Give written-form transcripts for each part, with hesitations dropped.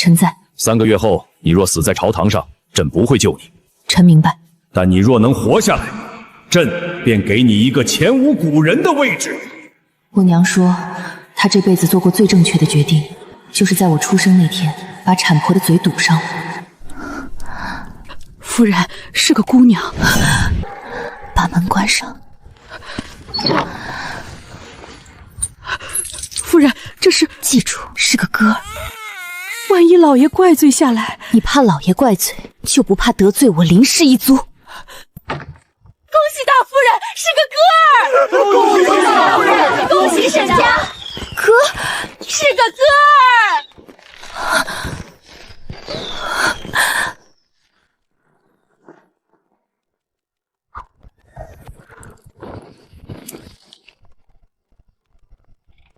臣在。3个月后，你若死在朝堂上，朕不会救你。臣明白。但你若能活下来，朕便给你一个前无古人的位置。我娘说，她这辈子做过最正确的决定，就是在我出生那天把产婆的嘴堵上。夫人是个姑娘，把门关上。夫人，这是……记住，是个歌儿。万一老爷怪罪下来，你怕老爷怪罪，就不怕得罪我林氏一族？恭喜大夫人是个歌儿！恭喜大夫人！恭喜沈家！歌是个歌儿！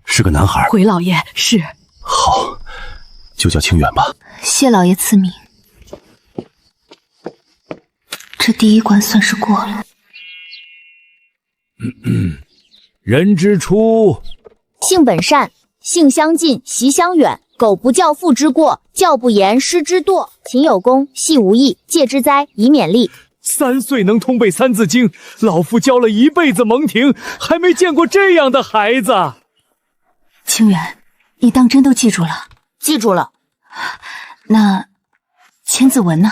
是个男孩。回老爷是。好，就叫清远吧。谢老爷赐名。这第一关算是过了。人之初，性本善，性相近，习相远。苟不教，父之过；教不严，师之惰。勤有功，戏无益，戒之哉，以勉励。3岁能通背3字经，老夫教了一辈子蒙庭，还没见过这样的孩子。清远，你当真都记住了？记住了。那千字文呢？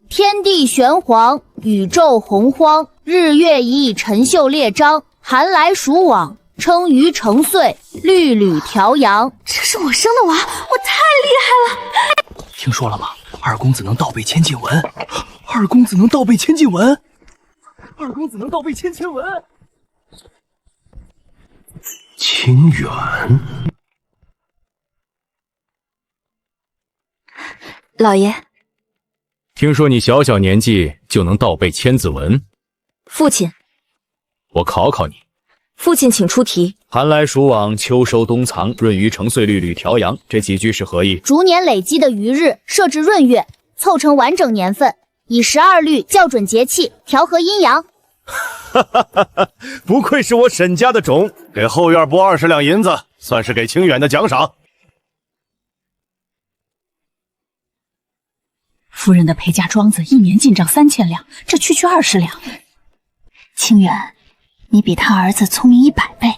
天地玄黄，宇宙洪荒，日月一辰宿列张，寒来暑往，称余成岁，律吕调阳。这是我生的娃，我太厉害了！听说了吗？二公子能倒背千进文，二公子能倒背千进文，二公子能倒背千文。清远，老爷，听说你小小年纪就能倒背千字文？父亲，我考考你。父亲请出题。寒来暑往，秋收冬藏，闰余成岁，律吕调阳，这几句是何意？逐年累积的余日设至闰月，凑成完整年份，以12律校准节气，调和阴阳。不愧是我沈家的种，给后院拨20两银子，算是给清远的奖赏。夫人的陪嫁庄子1年进账3000两，这区区20两。清远，你比他儿子聪明100倍。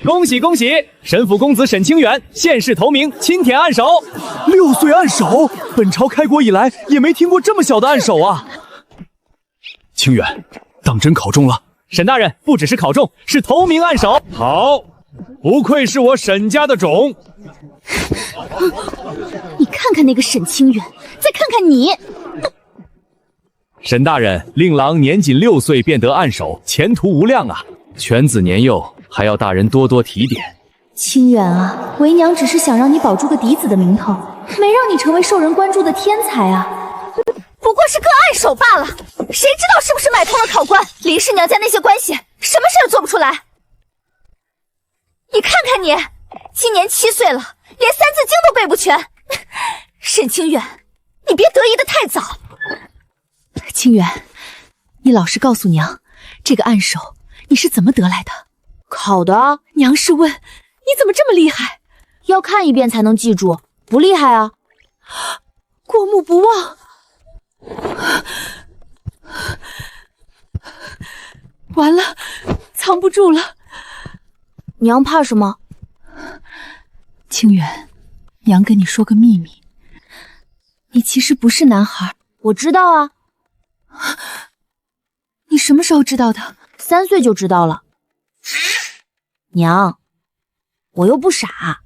恭喜恭喜！沈府公子沈清远县试头名，钦点按手。6岁按手，本朝开国以来也没听过这么小的按手啊！清远，当真考中了。沈大人，不只是考中，是头名按手。好，不愧是我沈家的种。你看看那个沈清远，再看看你。沈大人，令郎年仅6岁便得按手，前途无量啊！犬子年幼，还要大人多多提点。清远啊，为娘只是想让你保住个嫡子的名头，没让你成为受人关注的天才啊。不过是个按手罢了，谁知道是不是买通了考官？林氏娘家那些关系，什么事儿做不出来？你看看你，今年7岁了，连3字经都背不全。沈清远，你别得意的太早。清远，你老实告诉娘，这个按手你是怎么得来的？考的啊。娘是问，你怎么这么厉害？要看一遍才能记住，不厉害啊。过目不忘。完了，藏不住了。娘怕什么？清远，娘跟你说个秘密，你其实不是男孩。我知道啊。你什么时候知道的？3岁就知道了。娘，我又不傻。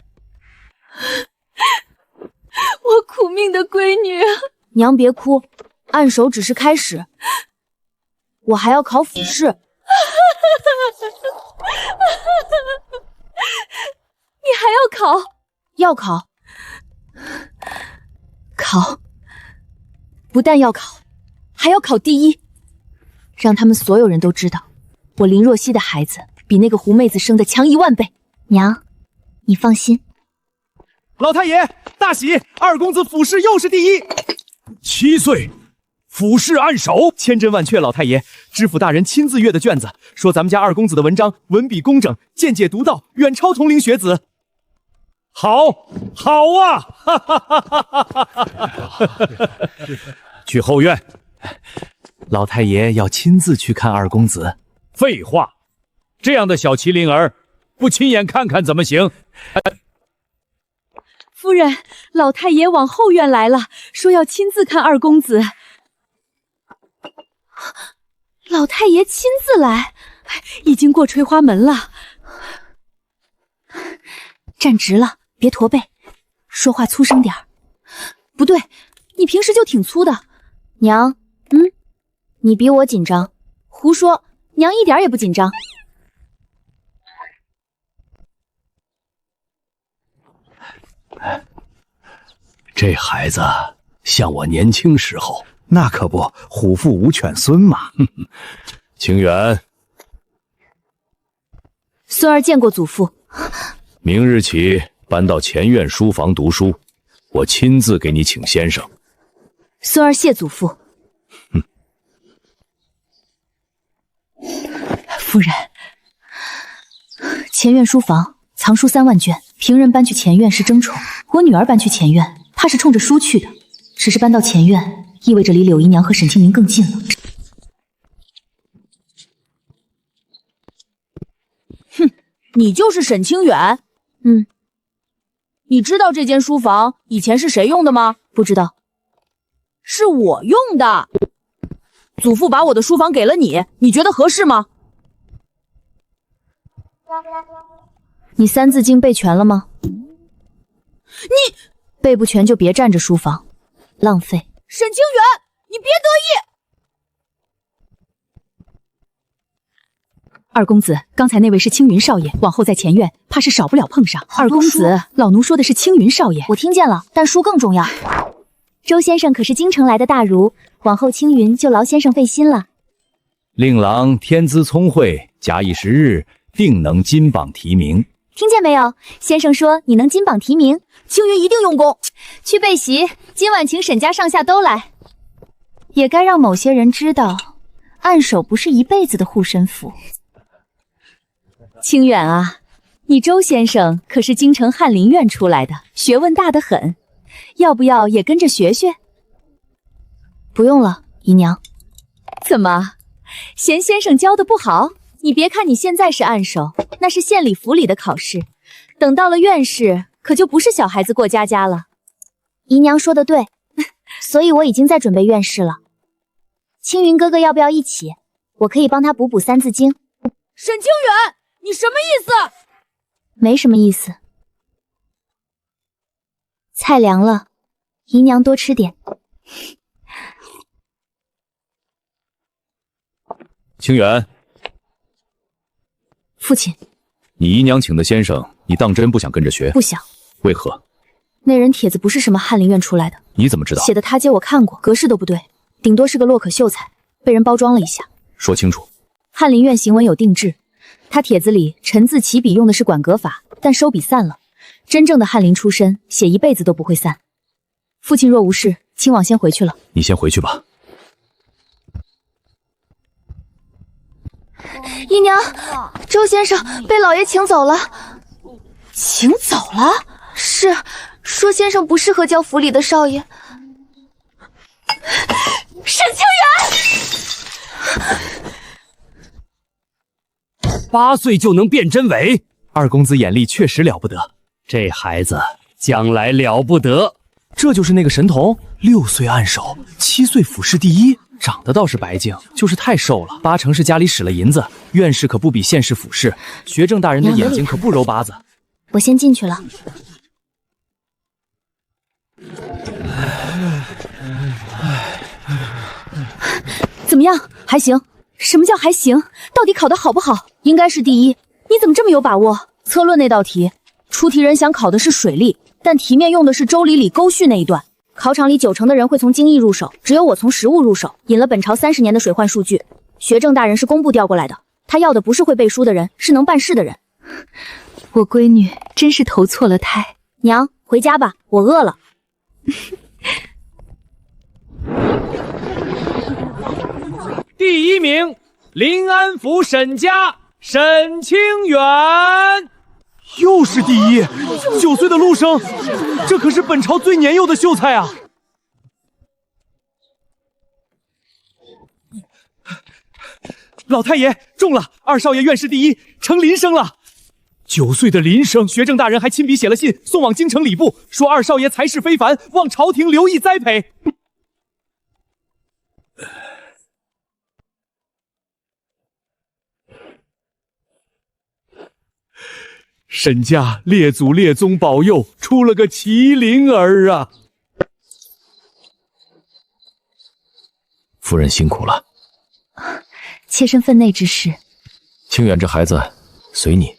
我苦命的闺女啊！娘别哭，按手只是开始，我还要考府试。你还要考？要考。考，不但要考，还要考第1，让他们所有人都知道，我林若曦的孩子比那个狐妹子生的强10000倍。娘，你放心。老太爷，大喜！二公子府试又是第1。7岁，府试按手，千真万确。老太爷，知府大人亲自阅的卷子，说咱们家二公子的文章文笔工整，见解独到，远超同龄学子。好，好啊！哈哈哈哈哈哈！去后院。老太爷要亲自去看二公子。废话，这样的小麒麟儿，不亲眼看看怎么行？夫人，老太爷往后院来了，说要亲自看二公子。老太爷亲自来，已经过垂花门了。站直了，别驼背，说话粗声点儿。不对，你平时就挺粗的。娘，你比我紧张。胡说，娘一点也不紧张。这孩子像我年轻时候，那可不，虎父无犬孙嘛。清远，孙儿见过祖父。明日起搬到前院书房读书，我亲自给你请先生。孙儿谢祖父。夫人，前院书房藏书3万卷，平人搬去前院是争宠，我女儿搬去前院，她是冲着书去的。只是搬到前院，意味着离柳姨娘和沈清明更近了。哼，你就是沈清远？你知道这间书房以前是谁用的吗？不知道。是我用的。祖父把我的书房给了你，你觉得合适吗？你3字经背全了吗？你背不全就别占着书房，浪费。沈清远，你别得意。二公子，刚才那位是青云少爷，往后在前院，怕是少不了碰上。二公子，老奴说的是青云少爷。我听见了，但书更重要。周先生可是京城来的大儒，往后青云就劳先生费心了。令郎天资聪慧，假以时日，定能金榜题名。听见没有？先生说你能金榜题名，青云一定用功。去备席，今晚请沈家上下都来。也该让某些人知道，暗手不是一辈子的护身符。清远啊，你周先生可是京城翰林院出来的，学问大得很，要不要也跟着学学？不用了，姨娘。怎么，嫌先生教的不好？你别看你现在是暗手，那是县里府里的考试，等到了院试，可就不是小孩子过家家了。姨娘说的对，所以我已经在准备院试了。青云哥哥要不要一起？我可以帮他补3字经。沈清远，你什么意思？没什么意思。菜凉了，姨娘多吃点。清远，父亲，你姨娘请的先生，你当真不想跟着学？不想。为何？那人帖子不是什么翰林院出来的。你怎么知道？写的他接我看过，格式都不对，顶多是个洛可秀才，被人包装了一下。说清楚。翰林院行文有定制，他帖子里陈字起笔用的是管格法，但收笔散了。真正的翰林出身，写一辈子都不会散。父亲若无事，亲往先回去了。你先回去吧。姨娘，周先生被老爷请走了。请走了？是，说先生不适合教府里的少爷。沈清远，8岁就能辨真伪，二公子眼力确实了不得，这孩子将来了不得。这就是那个神童，6岁暗手，7岁府试第1，长得倒是白净，就是太瘦了，8成是家里使了银子。院士可不比县士府试，学政大人的眼睛可不揉巴子。我先进去了。怎么样？还行。什么叫还行？到底考得好不好？应该是第1。你怎么这么有把握？策论那道题，出题人想考的是水利，但题面用的是周礼里沟序那一段。考场里90%的人会从经义入手，只有我从实物入手，引了本朝30年的水患数据。学政大人是工部调过来的，他要的不是会背书的人，是能办事的人。我闺女真是投错了胎。娘，回家吧，我饿了。第1名，临安府沈家沈清远。又是第一，9岁的陆生，这可是本朝最年幼的秀才啊！老太爷中了，2少爷院试第一，成林生了。9岁的林生，学政大人还亲笔写了信送往京城礼部，说2少爷才识非凡，望朝廷留意栽培。沈家列祖列宗保佑，出了个麒麟儿啊！夫人辛苦了。妾身分内之事。清远这孩子随你。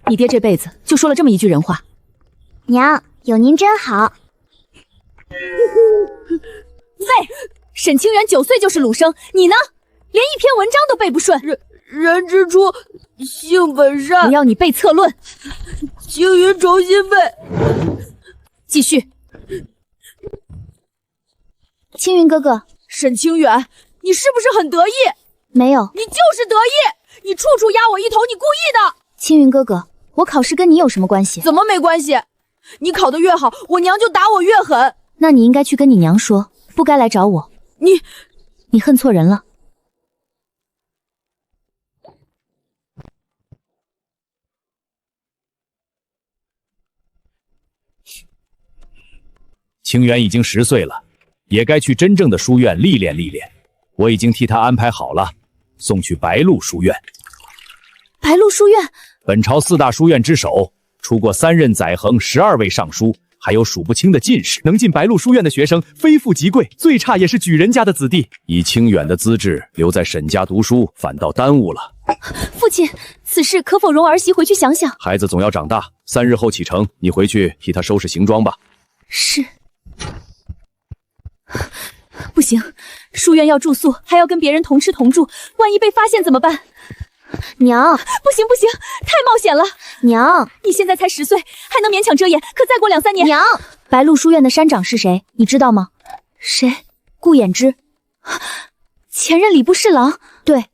你爹这辈子就说了这么一句人话。娘，有您真好。喂，沈清远9岁就是鲁生，你呢？连一篇文章都背不顺。人之初，性本善。不要你背策论，青云重新背。继续。青云哥哥，沈清远，你是不是很得意？没有，你就是得意，你处处压我一头，你故意的。青云哥哥，我考试跟你有什么关系？怎么没关系？你考得越好，我娘就打我越狠。那你应该去跟你娘说，不该来找我。你恨错人了。清源已经10岁了，也该去真正的书院历练历练。我已经替他安排好了，送去白鹿书院。白鹿书院，本朝4大书院之首，出过3任载衡，12位尚书，还有数不清的进士。能进白鹿书院的学生，非富即贵，最差也是举人家的子弟。以清远的资质留在沈家读书，反倒耽误了。父亲，此事可否容儿媳回去想想？孩子总要长大，3日后启程，你回去替他收拾行装吧。是。不行，书院要住宿，还要跟别人同吃同住，万一被发现怎么办？娘，不行不行，太冒险了。娘，你现在才10岁，还能勉强遮掩，可再过2、3年……娘，白鹿书院的山长是谁？你知道吗？谁？顾衍之，前任礼部侍郎。对，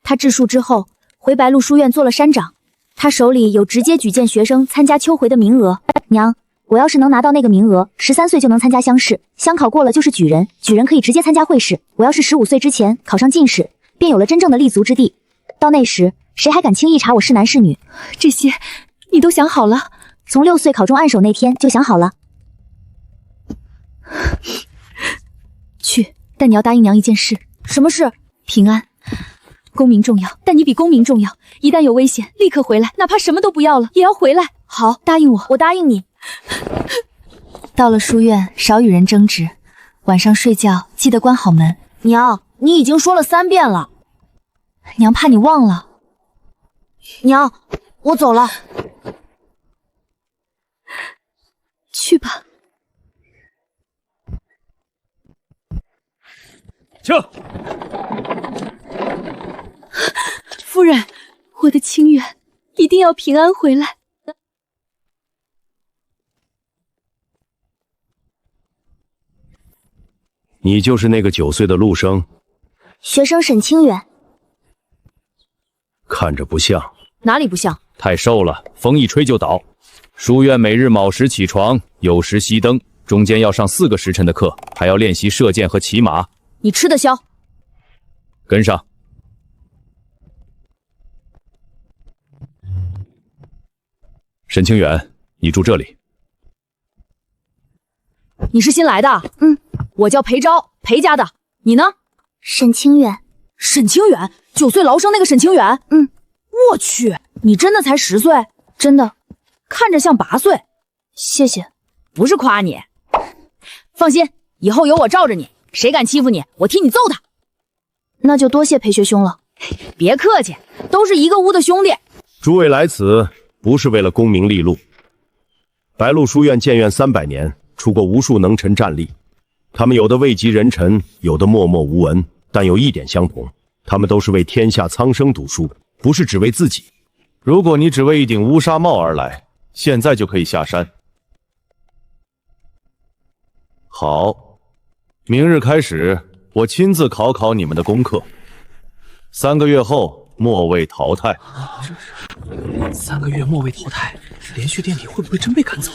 他治术之后，回白鹿书院做了山长，他手里有直接举荐学生参加秋闱的名额。娘，我要是能拿到那个名额，13岁就能参加乡试，乡考过了就是举人，举人可以直接参加会试。我要是15岁之前考上进士，便有了真正的立足之地。到那时，谁还敢轻易查我是男是女？这些你都想好了？从6岁考中按手那天就想好了。去，但你要答应娘一件事。什么事？平安。功名重要，但你比功名重要。一旦有危险，立刻回来，哪怕什么都不要了，也要回来。好，答应我，我答应你。到了书院，少与人争执，晚上睡觉记得关好门。娘，你已经说了3遍了。娘怕你忘了。娘，我走了。去吧。请。夫人，我的清远一定要平安回来。你就是那个9岁的陆生？学生沈清远。看着不像。哪里不像？太瘦了，风一吹就倒。书院每日卯时起床，酉时熄灯，中间要上4个时辰的课，还要练习射箭和骑马。你吃得消？跟上。沈清远，你住这里。你是新来的？我叫裴昭，裴家的。你呢？沈清远。沈清远，9岁劳生那个沈清远。我去，你真的才10岁？真的，看着像8岁。谢谢，不是夸你。放心，以后有我罩着你，谁敢欺负你，我替你揍他。那就多谢裴学兄了。别客气，都是一个屋的兄弟。诸位来此不是为了功名利禄。白鹿书院建院300年，出过无数能臣战力，他们有的位极人臣，有的默默无闻，但有一点相同，他们都是为天下苍生读书，不是只为自己。如果你只为一顶乌纱帽而来，现在就可以下山。好，明日开始，我亲自考考你们的功课。3个月后末位淘汰。3个月末位淘汰，连续店里会不会真被赶走？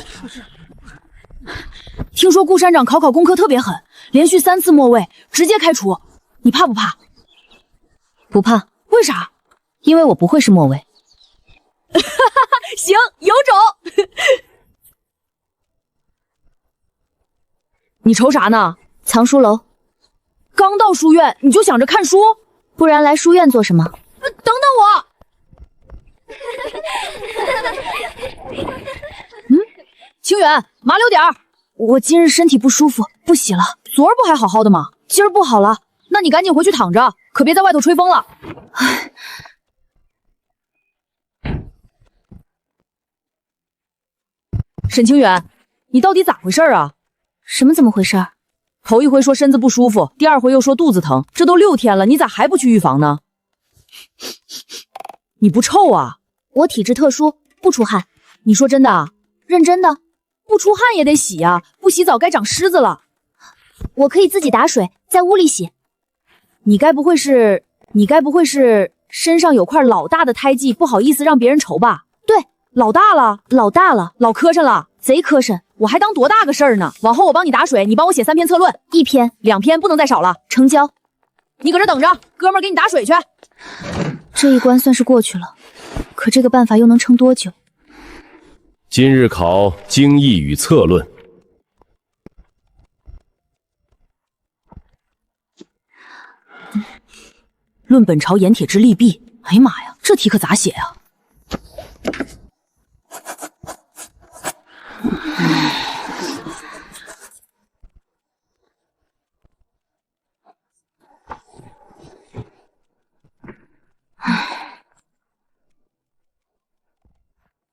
听说顾山长考功课特别狠，连续3次末位，直接开除。你怕不怕？不怕。为啥？因为我不会是末位。行，有种。你愁啥呢？藏书楼。刚到书院你就想着看书？不然来书院做什么？等等我。清远，麻溜点儿。我今日身体不舒服，不洗了。昨儿不还好好的吗？今儿不好了，那你赶紧回去躺着，可别在外头吹风了。唉。沈清远，你到底咋回事啊？什么怎么回事？头一回说身子不舒服，第2回又说肚子疼，这都6天了，你咋还不去预防呢？你不臭啊？我体质特殊，不出汗。你说真的啊？认真的。不出汗也得洗呀，不洗澡该长虱子了。我可以自己打水，在屋里洗。你该不会是身上有块老大的胎记，不好意思让别人瞅吧？对，老大了，老磕碜了，贼磕碜。我还当多大个事儿呢？往后我帮你打水，你帮我写3篇策论，1篇、2篇不能再少了。成交。你搁这等着，哥们儿给你打水去。这一关算是过去了，可这个办法又能撑多久？今日考经义与策论。论本朝盐铁之利弊。哎呀妈呀，这题可咋写呀？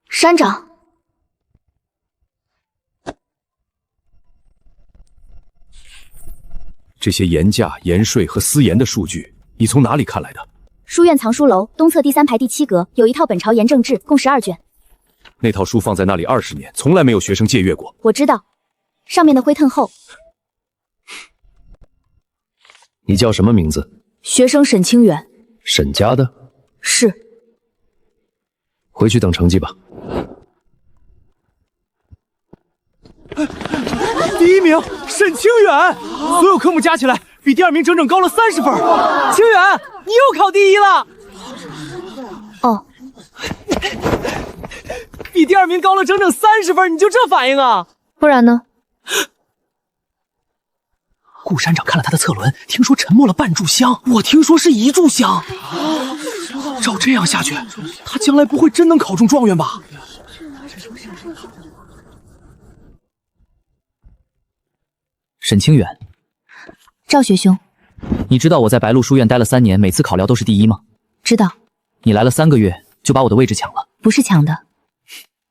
山长，这些盐价、盐税和私盐的数据，你从哪里看来的？书院藏书楼东侧第3排第7格有一套本朝盐政志，共12卷。那套书放在那里20年，从来没有学生借阅过。我知道，上面的灰腾厚。你叫什么名字？学生沈清远。沈家的？是。回去等成绩吧。第1名沈清远，所有科目加起来比第2名整整高了30分。清远，你又考第1了。哦，比第2名高了整整30分，你就这反应啊？不然呢？顾山长看了他的策论，听说沉没了半炷香，我听说是1炷香。照这样下去，他将来不会真能考中状元吧？沈清远，赵学兄，你知道我在白鹿书院待了3年，每次考撩都是第1吗？知道。你来了3个月，就把我的位置抢了。不是抢的，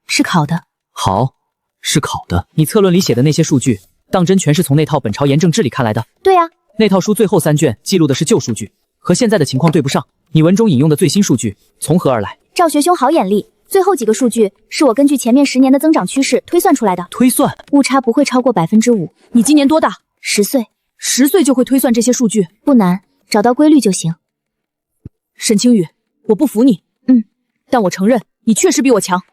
是考的。好，是考的。你策论里写的那些数据，当真全是从那套本朝盐政志里看来的？对啊，那套书最后3卷记录的是旧数据，和现在的情况对不上。你文中引用的最新数据从何而来？赵学兄好眼力，最后几个数据是我根据前面10年的增长趋势推算出来的。推算？误差不会超过5%。你今年多大？10岁。10岁就会推算这些数据？不难，找到规律就行。沈清宇，我不服你。但我承认你确实比我强。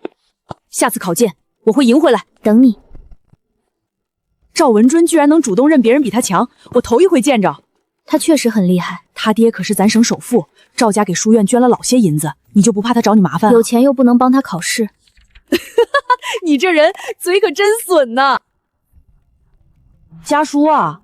下次考见，我会赢回来。等你。赵文尊居然能主动认别人比他强，我头一回见着。他确实很厉害，他爹可是咱省首富，赵家给书院捐了老些银子，你就不怕他找你麻烦？有钱又不能帮他考试。你这人嘴可真损呐！家书啊，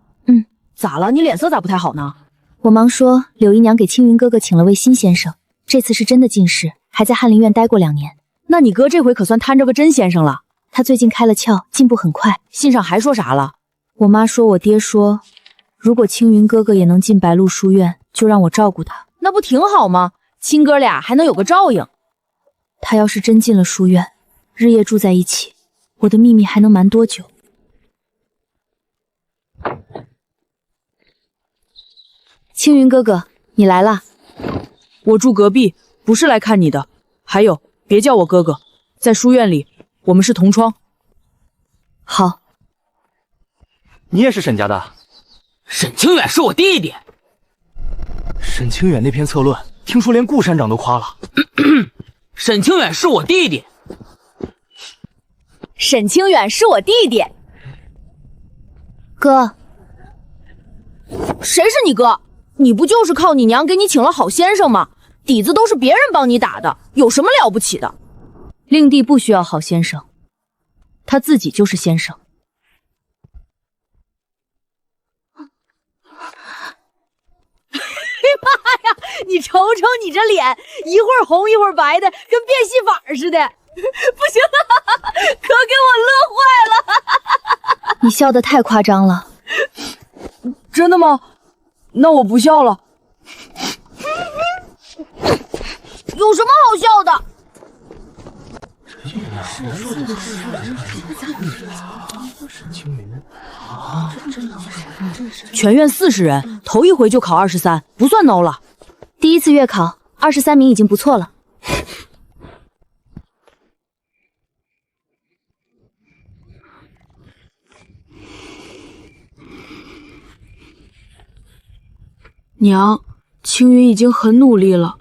咋了？你脸色咋不太好呢？我忙说柳姨娘给青云哥哥请了位新先生，这次是真的进士，还在翰林院待过2年。那你哥这回可算摊着个真先生了。他最近开了窍，进步很快。信上还说啥了？我妈说我爹说，如果青云哥哥也能进白鹿书院，就让我照顾他。那不挺好吗？亲哥俩还能有个照应。他要是真进了书院，日夜住在一起，我的秘密还能瞒多久？青云哥哥，你来啦。我住隔壁，不是来看你的。还有，别叫我哥哥，在书院里我们是同窗。好。你也是沈家的？沈清远是我弟弟。沈清远那篇策论，听说连顾山长都夸了。沈清远是我弟弟。沈清远是我弟弟。哥，谁是你哥？你不就是靠你娘给你请了好先生吗？底子都是别人帮你打的，有什么了不起的？令弟不需要好先生，他自己就是先生。妈呀！你瞅瞅你这脸，一会儿红一会儿白的，跟变戏法似的。不行了，可给我乐坏了。你笑得太夸张了。真的吗？那我不笑了。有什么好笑的？全院40人，头一回就考23，不算孬了。第一次月考23名已经不错了。娘，青云已经很努力了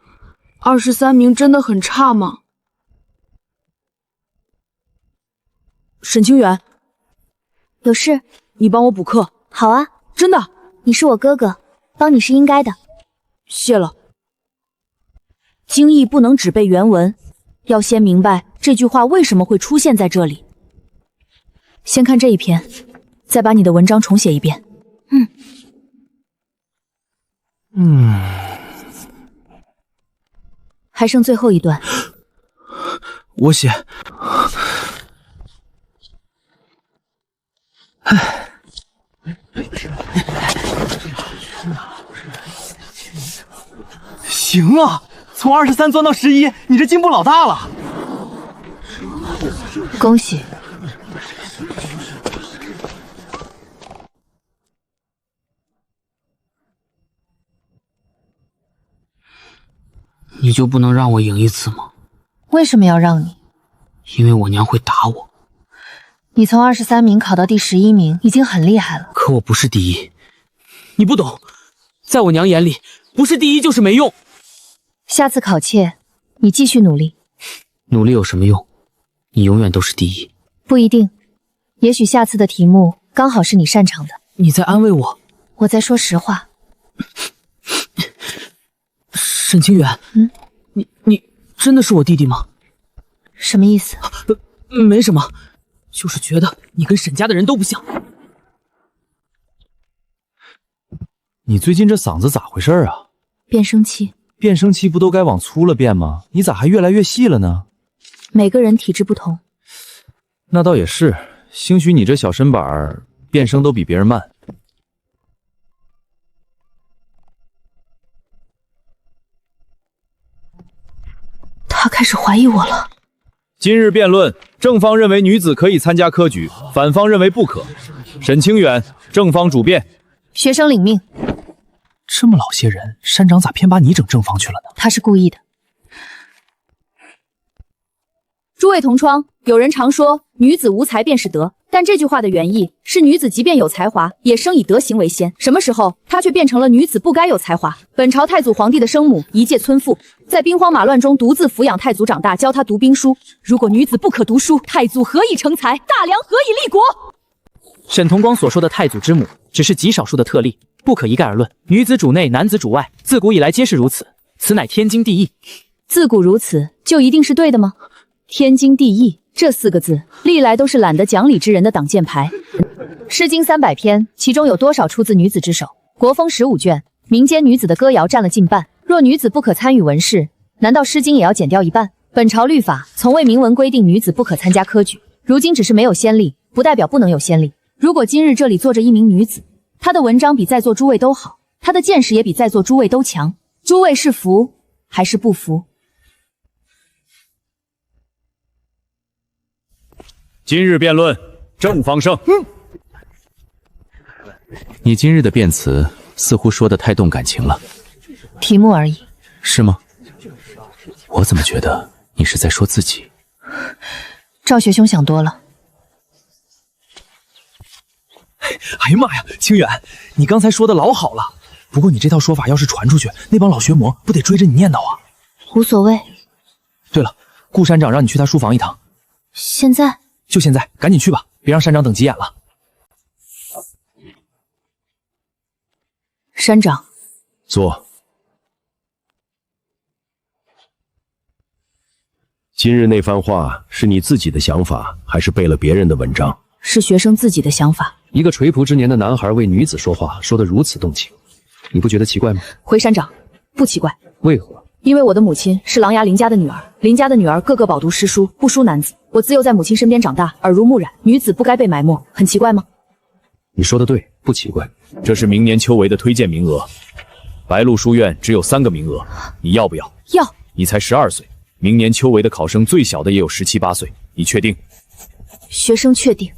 ，23名真的很差吗？沈清远，有事？你帮我补课。好啊，真的。你是我哥哥，帮你是应该的。谢了。经义不能只背原文，要先明白这句话为什么会出现在这里。先看这一篇，再把你的文章重写一遍。还剩最后一段。我写。行啊，从23钻到11，你这进步老大了。恭喜。你就不能让我赢一次吗？为什么要让你？因为我娘会打我。你从23名考到第11名，已经很厉害了。可我不是第一，你不懂，在我娘眼里，不是第一就是没用。下次考切，你继续努力。努力有什么用？你永远都是第一。不一定，也许下次的题目刚好是你擅长的。你在安慰我？我在说实话。沈清远，你真的是我弟弟吗？什么意思？没什么，就是觉得你跟沈家的人都不像。你最近这嗓子咋回事啊？变声期。变声期不都该往粗了变吗？你咋还越来越细了呢？每个人体质不同。那倒也是，兴许你这小身板儿变声都比别人慢。他开始怀疑我了。今日辩论，正方认为女子可以参加科举，反方认为不可。沈清远，正方主辩。学生领命。这么老些人，山长咋偏把你整正方去了呢？他是故意的。诸位同窗，有人常说女子无才便是德，但这句话的原意是女子即便有才华，也生以德行为先。什么时候她却变成了女子不该有才华？本朝太祖皇帝的生母一介村妇，在兵荒马乱中独自抚养太祖长大，教他读兵书。如果女子不可读书，太祖何以成才？大梁何以立国？沈同光所说的太祖之母，只是极少数的特例，不可一概而论。女子主内，男子主外，自古以来皆是如此，此乃天经地义。自古如此，就一定是对的吗？天经地义这4个字，历来都是懒得讲理之人的挡箭牌。诗经300篇，其中有多少出自女子之手？国风15卷，民间女子的歌谣占了近半。若女子不可参与文事，难道诗经也要减掉一半？本朝律法从未明文规定女子不可参加科举，如今只是没有先例，不代表不能有先例。如果今日这里坐着一名女子，她的文章比在座诸位都好，她的见识也比在座诸位都强，诸位是服还是不服？今日辩论，正方胜。你今日的辩词似乎说得太动感情了。题目而已。是吗？我怎么觉得你是在说自己？赵学兄想多了。哎呀妈呀，清远，你刚才说的老好了。不过你这套说法要是传出去，那帮老学魔不得追着你念叨啊？无所谓。对了，顾山长让你去他书房一趟。现在？就现在，赶紧去吧，别让山长等急眼了。山长，坐。今日那番话是你自己的想法，还是背了别人的文章？是学生自己的想法。一个垂仆之年的男孩为女子说话，说得如此动情，你不觉得奇怪吗？回山长，不奇怪。为何？因为我的母亲是琅琊林家的女儿，林家的女儿个个饱读诗书，不输男子。我自幼在母亲身边长大，耳濡目染，女子不该被埋没，很奇怪吗？你说的对，不奇怪。这是明年秋闱的推荐名额，白鹿书院只有3个名额，你要不要？要。你才12岁，明年秋闱的考生最小的也有17、18岁，你确定？学生确定。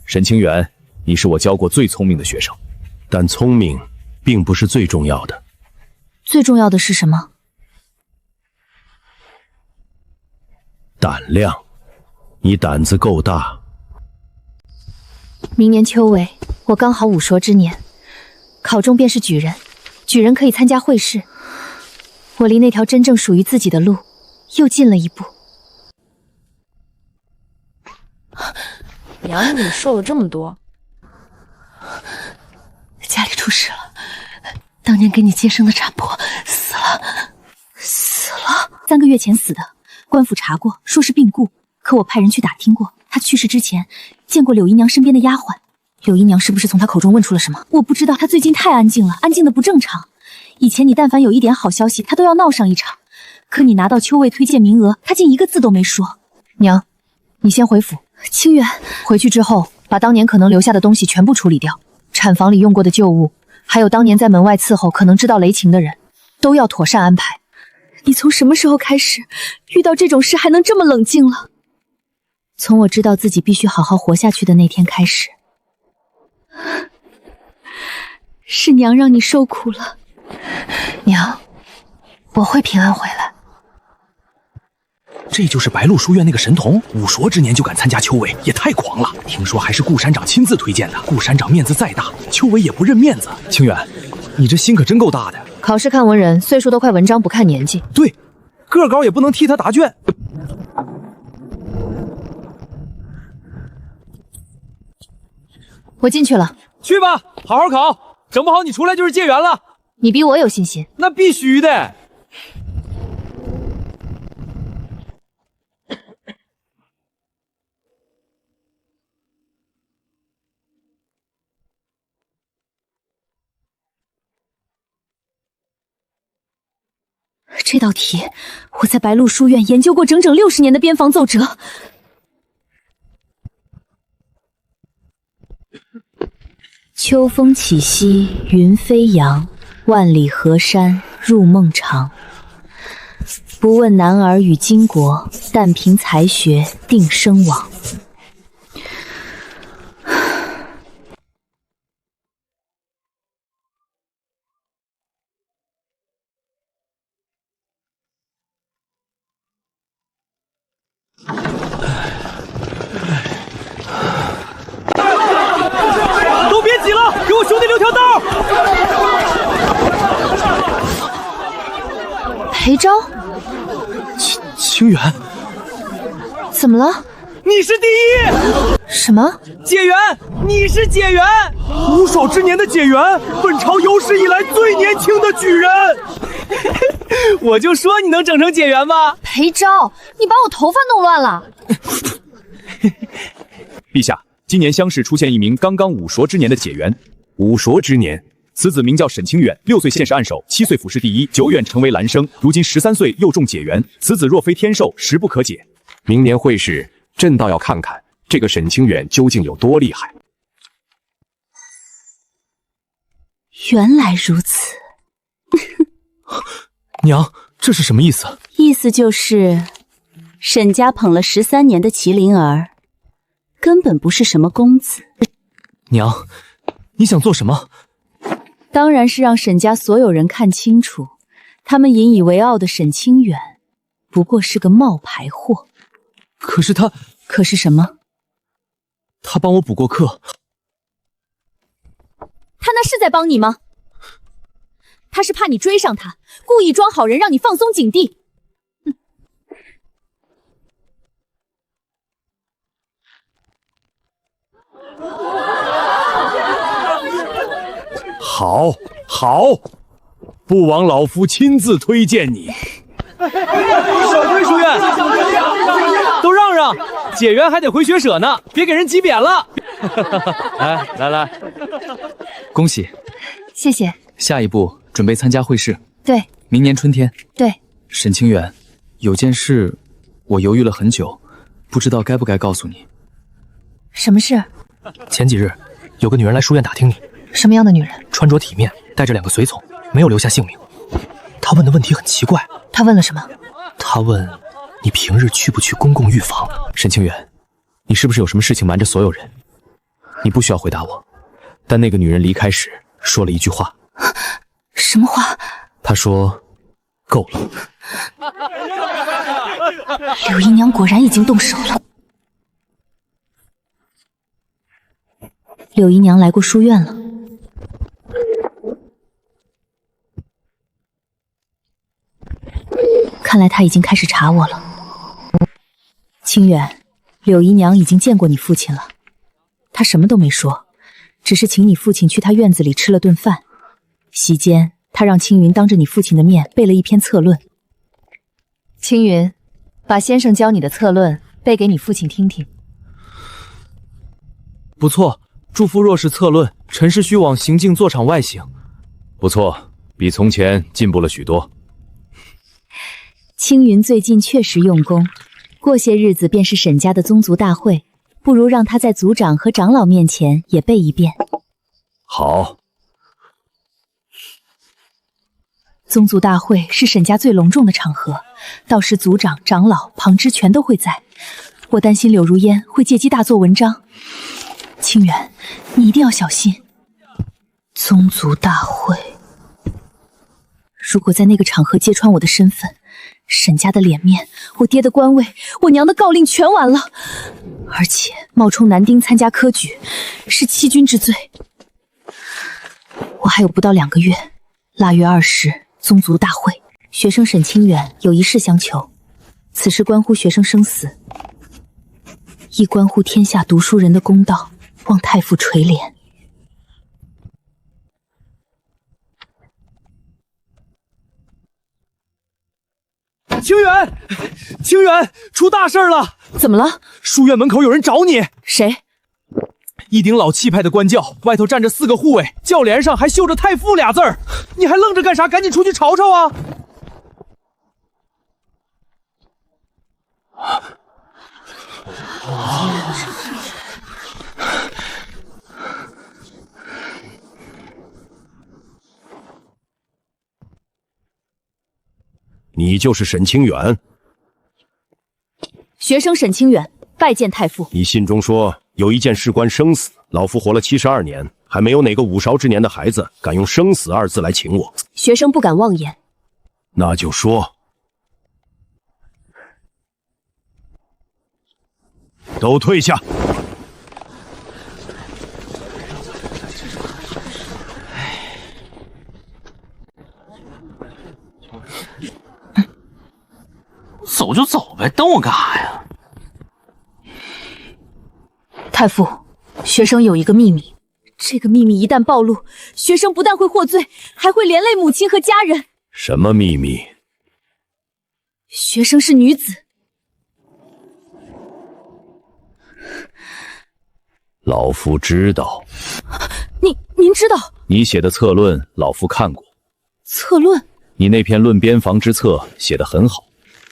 沈清远，你是我教过最聪明的学生，但聪明并不是最重要的。最重要的是什么？胆量。你胆子够大。明年秋闱，我刚好5硕之年，考中便是举人，举人可以参加会试。我离那条真正属于自己的路又近了一步。娘，你怎么瘦了这么多？家里出事了，当年给你接生的产婆死了，3个月前死的。官府查过，说是病故，可我派人去打听过，她去世之前见过柳姨娘身边的丫鬟。柳姨娘是不是从她口中问出了什么？我不知道，她最近太安静了，安静的不正常。以前你但凡有一点好消息，她都要闹上一场，可你拿到秋闱推荐名额，她竟一个字都没说。娘，你先回府。清远，回去之后把当年可能留下的东西全部处理掉，产房里用过的旧物，还有当年在门外伺候可能知道雷情的人，都要妥善安排。你从什么时候开始遇到这种事还能这么冷静了？从我知道自己必须好好活下去的那天开始。是娘让你受苦了。娘，我会平安回来。这就是白鹿书院那个神童，5硕之年就敢参加秋闱，也太狂了。听说还是顾山长亲自推荐的，顾山长面子再大，秋闱也不认面子。清远，你这心可真够大的。考试看文人，岁数都快文章不看年纪。对，个高也不能替他答卷。我进去了。去吧，好好考，整不好你出来就是解元了。你比我有信心。那必须的。这道题我在白鹿书院研究过整整60年的边防奏折。秋风起兮云飞扬，万里河山入梦长。不问男儿与巾帼，但凭才学定生王。都别挤了，给我兄弟留条道。裴昭，清远，怎么了？你是第一！什么？解元，你是解元，5硕之年的解元，本朝有史以来最年轻的举人。我就说你能整成解元吧。裴昭，你把我头发弄乱了。陛下，今年乡试出现一名刚刚5硕之年的解元。5硕之年，此子名叫沈清远，6岁县试按手，7岁府试第1，久远成为兰生，如今13岁又中解元。此子若非天授，实不可解。明年会试，朕倒要看看这个沈清远究竟有多厉害。原来如此。娘，这是什么意思？意思就是沈家捧了13年的麒麟儿，根本不是什么公子。娘，你想做什么？当然是让沈家所有人看清楚，他们引以为傲的沈清远不过是个冒牌货。可是他……可是什么？他帮我补过课。他那是在帮你吗？他是怕你追上他，故意装好人，让你放松警惕。好，好，不枉老夫亲自推荐你。少亏书院，都让让，解元还得回学舍呢，别给人挤扁了。来，恭喜！谢谢。下一步准备参加会试。对，明年春天。对。沈清远，有件事我犹豫了很久，不知道该不该告诉你。什么事？前几日有个女人来书院打听你。什么样的女人？穿着体面，带着2个随从，没有留下姓名。她问的问题很奇怪。她问了什么？她问你平日去不去公共浴房。沈清远，你是不是有什么事情瞒着所有人？你不需要回答我，但那个女人离开时说了一句话。什么话？她说够了。柳姨娘果然已经动手了。柳姨娘来过书院了。看来她已经开始查我了。清远，柳姨娘已经见过你父亲了，她什么都没说，只是请你父亲去她院子里吃了顿饭。席间，她让青云当着你父亲的面背了一篇策论。青云，把先生教你的策论背给你父亲听听。不错，祝父若是策论，臣是须往行径坐场外行。不错，比从前进步了许多。青云最近确实用功，过些日子便是沈家的宗族大会，不如让他在族长和长老面前也背一遍。好。宗族大会是沈家最隆重的场合，到时族长、长老、旁支全都会在，我担心柳如烟会借机大做文章。清远，你一定要小心。宗族大会，如果在那个场合揭穿我的身份，沈家的脸面，我爹的官位，我娘的诰令全完了。而且冒充男丁参加科举，是欺君之罪。我还有不到2个月，腊月20，宗族大会，学生沈清远有一事相求，此事关乎学生生死，亦关乎天下读书人的公道，望太傅垂怜。清远，出大事了！怎么了？书院门口有人找你。谁？一顶老气派的官轿，外头站着4个护卫，轿帘上还绣着太傅2字儿。你还愣着干啥？赶紧出去瞅瞅啊！你就是沈清远？学生沈清远，拜见太傅。你信中说有一件事关生死，老夫活了72年，还没有哪个5韶之年的孩子敢用生死2字来请我。学生不敢妄言。那就说，都退下。走就走呗，等我干啥呀？太傅，学生有一个秘密，这个秘密一旦暴露，学生不但会获罪，还会连累母亲和家人。什么秘密？学生是女子。老夫知道。您知道？你写的策论，老夫看过。策论？你那篇《论边防之策》写得很好。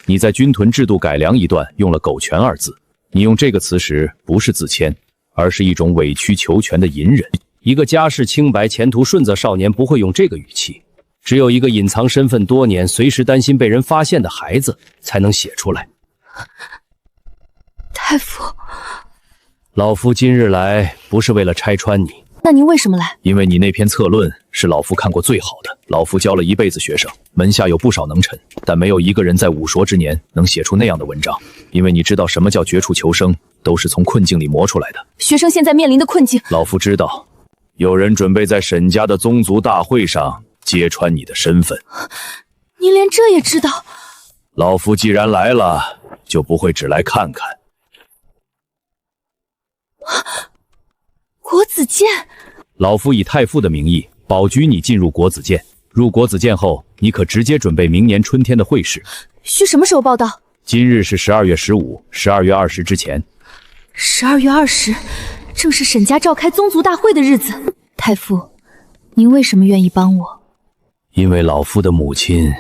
你在军屯制度改良一段用了“苟全”2字，你用这个词时不是自谦，而是一种委曲求全的隐忍。一个家世清白、前途顺泽少年不会用这个语气，只有一个隐藏身份多年、随时担心被人发现的孩子才能写出来。太傅，老夫今日来不是为了拆穿你。那您为什么来？因为你那篇策论是老夫看过最好的。老夫教了一辈子学生，门下有不少能臣，但没有一个人在5韶之年能写出那样的文章。因为你知道什么叫绝处求生，都是从困境里磨出来的。学生现在面临的困境，老夫知道，有人准备在沈家的宗族大会上揭穿你的身份。您连这也知道？老夫既然来了，就不会只来看看。国子监，老夫以太傅的名义保举你进入国子监。入国子监后，你可直接准备明年春天的会试。需什么时候报到？今日是12月15、12月20之前。12月20，正是沈家召开宗族大会的日子。太傅，您为什么愿意帮我？因为老夫的母亲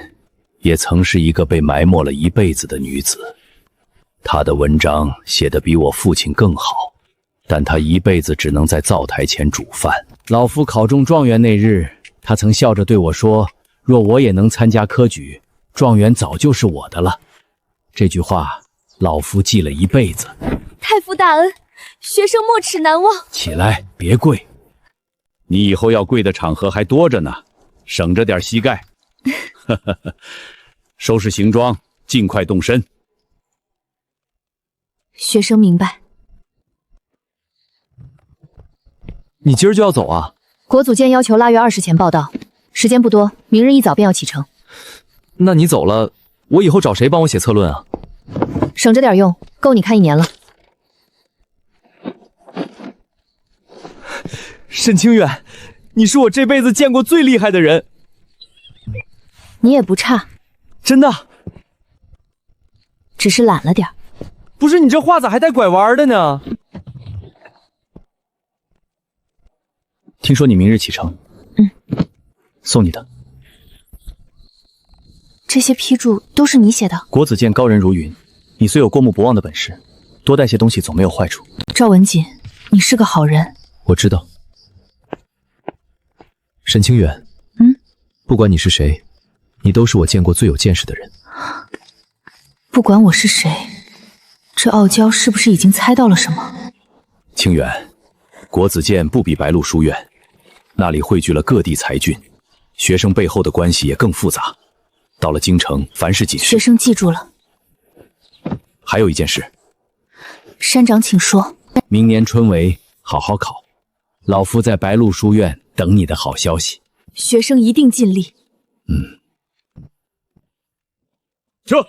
也曾是一个被埋没了一辈子的女子，她的文章写得比我父亲更好，但她一辈子只能在灶台前煮饭。老夫考中状元那日，她曾笑着对我说：“若我也能参加科举，状元早就是我的了。”这句话，老夫记了一辈子。太傅大恩，学生没齿难忘。起来，别跪，你以后要跪的场合还多着呢，省着点膝盖。收拾行装，尽快动身。学生明白。你今儿就要走啊？国祖监要求腊月20前报到，时间不多，明日一早便要启程。那你走了，我以后找谁帮我写策论啊？省着点用，够你看1年了。沈清远，你是我这辈子见过最厉害的人。你也不差，真的。只是懒了点。不是，你这话咋还带拐弯的呢？听说你明日启程，送你的。这些批注都是你写的？国子监高人如云，你虽有过目不忘的本事，多带些东西总没有坏处。赵文锦，你是个好人。我知道。沈清远，不管你是谁，你都是我见过最有见识的人。不管我是谁，这傲娇是不是已经猜到了什么？清远，国子监不比白鹿书院，那里汇聚了各地才俊，学生背后的关系也更复杂。到了京城，凡事谨慎。学生记住了。还有一件事，山长请说。明年春闱好好考，老夫在白鹿书院等你的好消息。学生一定尽力。撤。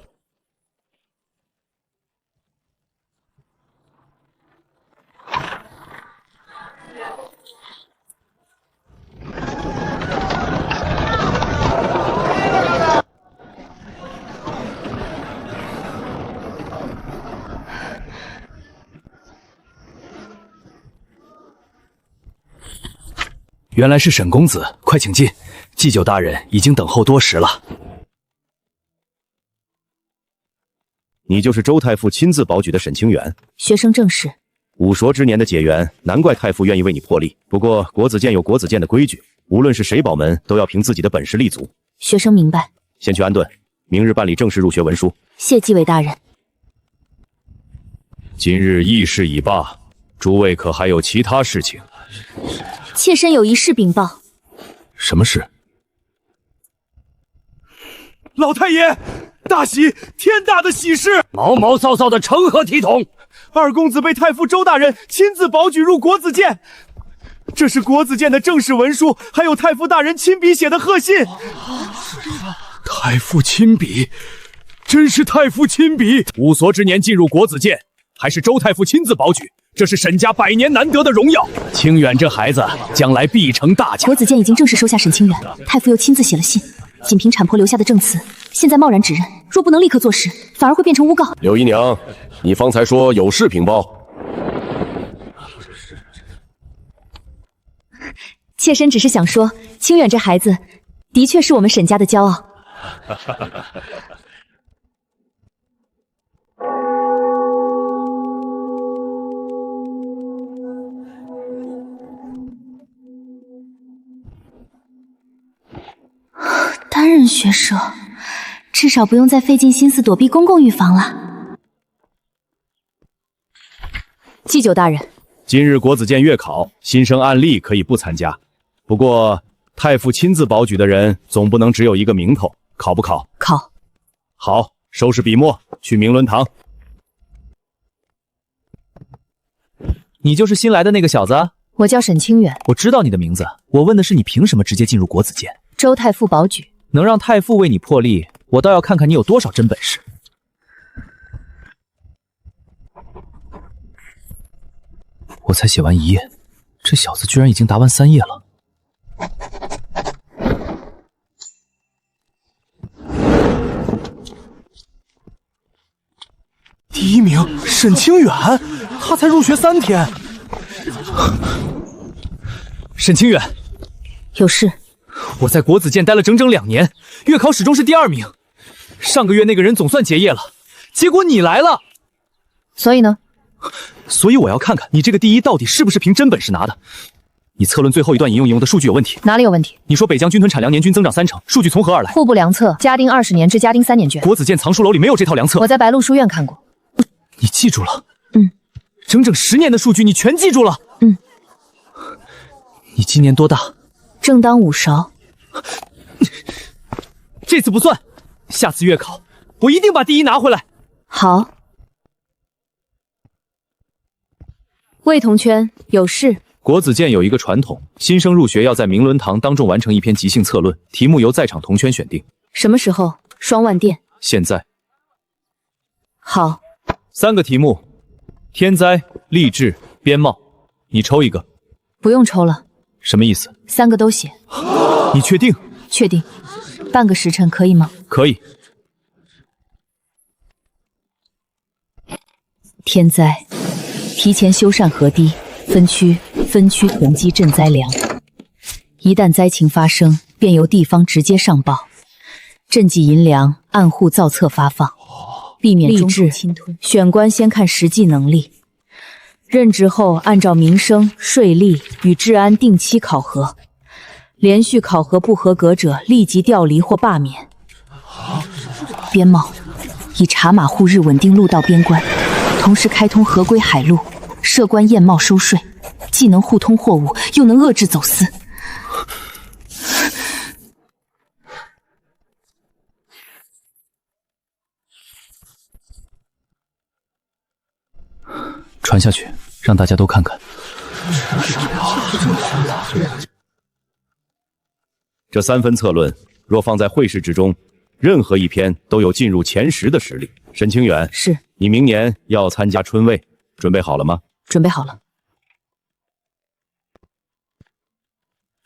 原来是沈公子，快请进。祭酒大人已经等候多时了。你就是周太傅亲自保举的沈清远？学生正是。武硕之年的解元，难怪太傅愿意为你破例。不过国子监有国子监的规矩，无论是谁保门，都要凭自己的本事立足。学生明白。先去安顿，明日办理正式入学文书。谢继伟大人。今日议事已罢，诸位可还有其他事情？妾身有一事禀报。什么事？老太爷，大喜，天大的喜事！毛毛躁躁的成何体统？二公子被太傅周大人亲自保举入国子监，这是国子监的正式文书，还有太傅大人亲笔写的贺信。太傅亲笔，真是太傅亲笔！武硕之年进入国子监，还是周太傅亲自保举，这是沈家100年难得的荣耀。清远这孩子将来必成大家。国子监已经正式收下沈清远，太傅又亲自写了信，仅凭产婆留下的证词，现在贸然指认，若不能立刻坐实，反而会变成诬告。柳姨娘，你方才说有事禀报。妾身只是想说，清远这孩子的确是我们沈家的骄傲。担任学社，至少不用再费尽心思躲避公共预防了。祭酒大人，今日国子监月考，新生按例可以不参加，不过太傅亲自保举的人总不能只有一个名头，考不考？考。好，收拾笔墨，去明伦堂。你就是新来的那个小子？我叫沈清远。我知道你的名字，我问的是你凭什么直接进入国子监？周太傅保举，能让太傅为你破例，我倒要看看你有多少真本事。我才写完1页，这小子居然已经答完3页了。第1名沈清远，他才入学3天。沈清远，有事。我在国子监待了整整2年，月考始终是第2名。上个月那个人总算结业了，结果你来了。所以呢？所以我要看看你这个第1到底是不是凭真本事拿的。你测论最后一段引用的数据有问题。哪里有问题？你说北疆军屯产粮年均增长30%，数据从何而来？户部良策，嘉定20年至嘉定3年卷。国子监藏书楼里没有这套良策。我在白鹿书院看过。你记住了？整整10年的数据你全记住了？你今年多大？正当5勺。这次不算，下次月考我一定把第1拿回来。好。魏同圈，有事。国子监有一个传统，新生入学要在明伦堂当众完成一篇即兴策论，题目由在场同圈选定。什么时候？双万殿。现在。好。3个题目：天灾、励志、边帽。你抽一个。不用抽了。什么意思？3个都写。你确定？确定。半个时辰可以吗？可以。天灾，提前修缮河堤，分区囤积赈灾粮。一旦灾情发生，便由地方直接上报，赈济银粮，按户造册发放，避免中途侵吞。选官先看实际能力，任职后按照民生、税吏与治安定期考核，连续考核不合格者立即调离或罢免。边贸，以茶马户日稳定路道边关，同时开通合规海路，设关验贸收税，既能互通货物，又能遏制走私。传下去，让大家都看看。这3分策论，若放在会试之中，任何一篇都有进入前10的实力。沈清远，是你明年要参加春卫，准备好了吗？准备好了。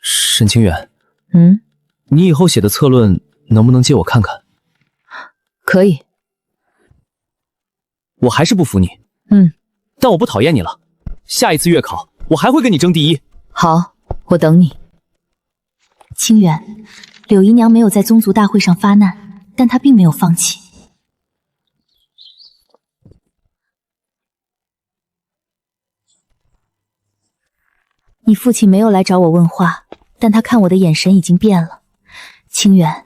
沈清远，你以后写的策论能不能借我看看？可以。我还是不服你。但我不讨厌你了。下一次月考，我还会跟你争第1。好，我等你。清远，柳姨娘没有在宗族大会上发难，但她并没有放弃。你父亲没有来找我问话，但他看我的眼神已经变了。清远，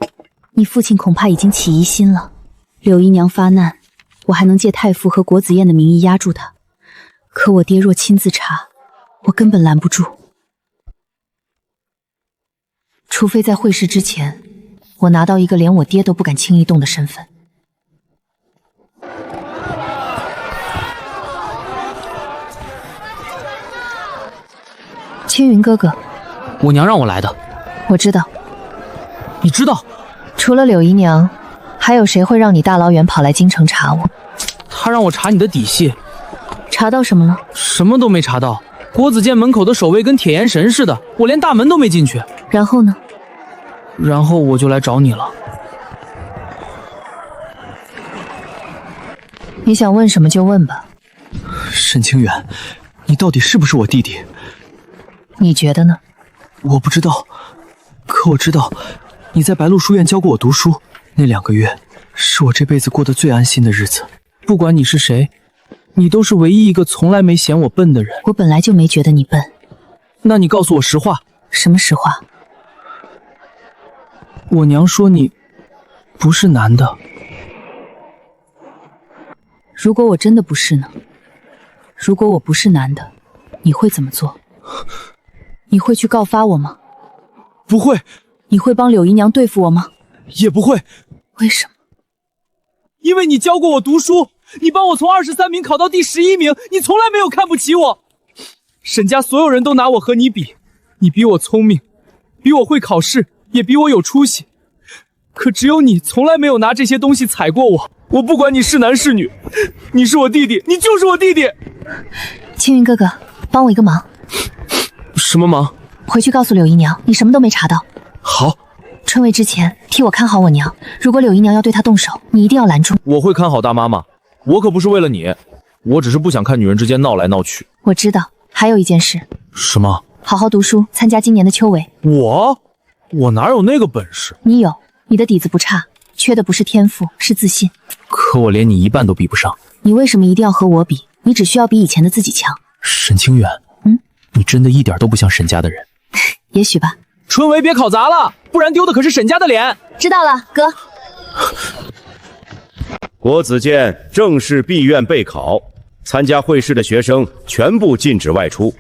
你父亲恐怕已经起疑心了。柳姨娘发难，我还能借太傅和国子监的名义压住他，可我爹若亲自查，我根本拦不住。除非在会试之前，我拿到一个连我爹都不敢轻易动的身份。青云哥哥，我娘让我来的。我知道。你知道？除了柳姨娘，还有谁会让你大老远跑来京城查我？她让我查你的底细。查到什么了？什么都没查到。国子监门口的守卫跟铁岩神似的，我连大门都没进去。然后呢？然后我就来找你了。你想问什么就问吧。沈清远，你到底是不是我弟弟？你觉得呢？我不知道，可我知道你在白鹿书院教过我读书，那2个月是我这辈子过得最安心的日子。不管你是谁，你都是唯一一个从来没嫌我笨的人。我本来就没觉得你笨。那你告诉我实话。什么实话？我娘说你不是男的。如果我真的不是呢？如果我不是男的，你会怎么做？你会去告发我吗？不会。你会帮柳姨娘对付我吗？也不会。为什么？因为你教过我读书，你帮我从23名考到第11名，你从来没有看不起我。沈家所有人都拿我和你比，你比我聪明，比我会考试，也比我有出息。可只有你从来没有拿这些东西踩过我。我不管你是男是女，你是我弟弟，你就是我弟弟。青云哥哥，帮我一个忙。什么忙？回去告诉柳姨娘，你什么都没查到。好。春闱之前替我看好我娘，如果柳姨娘要对她动手，你一定要拦住。我会看好大妈妈，我可不是为了你，我只是不想看女人之间闹来闹去。我知道，还有一件事。什么？好好读书，参加今年的秋闱。我哪有那个本事？你有，你的底子不差，缺的不是天赋，是自信。可我连你一半都比不上。你为什么一定要和我比？你只需要比以前的自己强。沈清远，你真的一点都不像沈家的人。也许吧。春闱别考砸了，不然丢的可是沈家的脸。知道了，哥。国子监正式闭院备考，参加会试的学生全部禁止外出。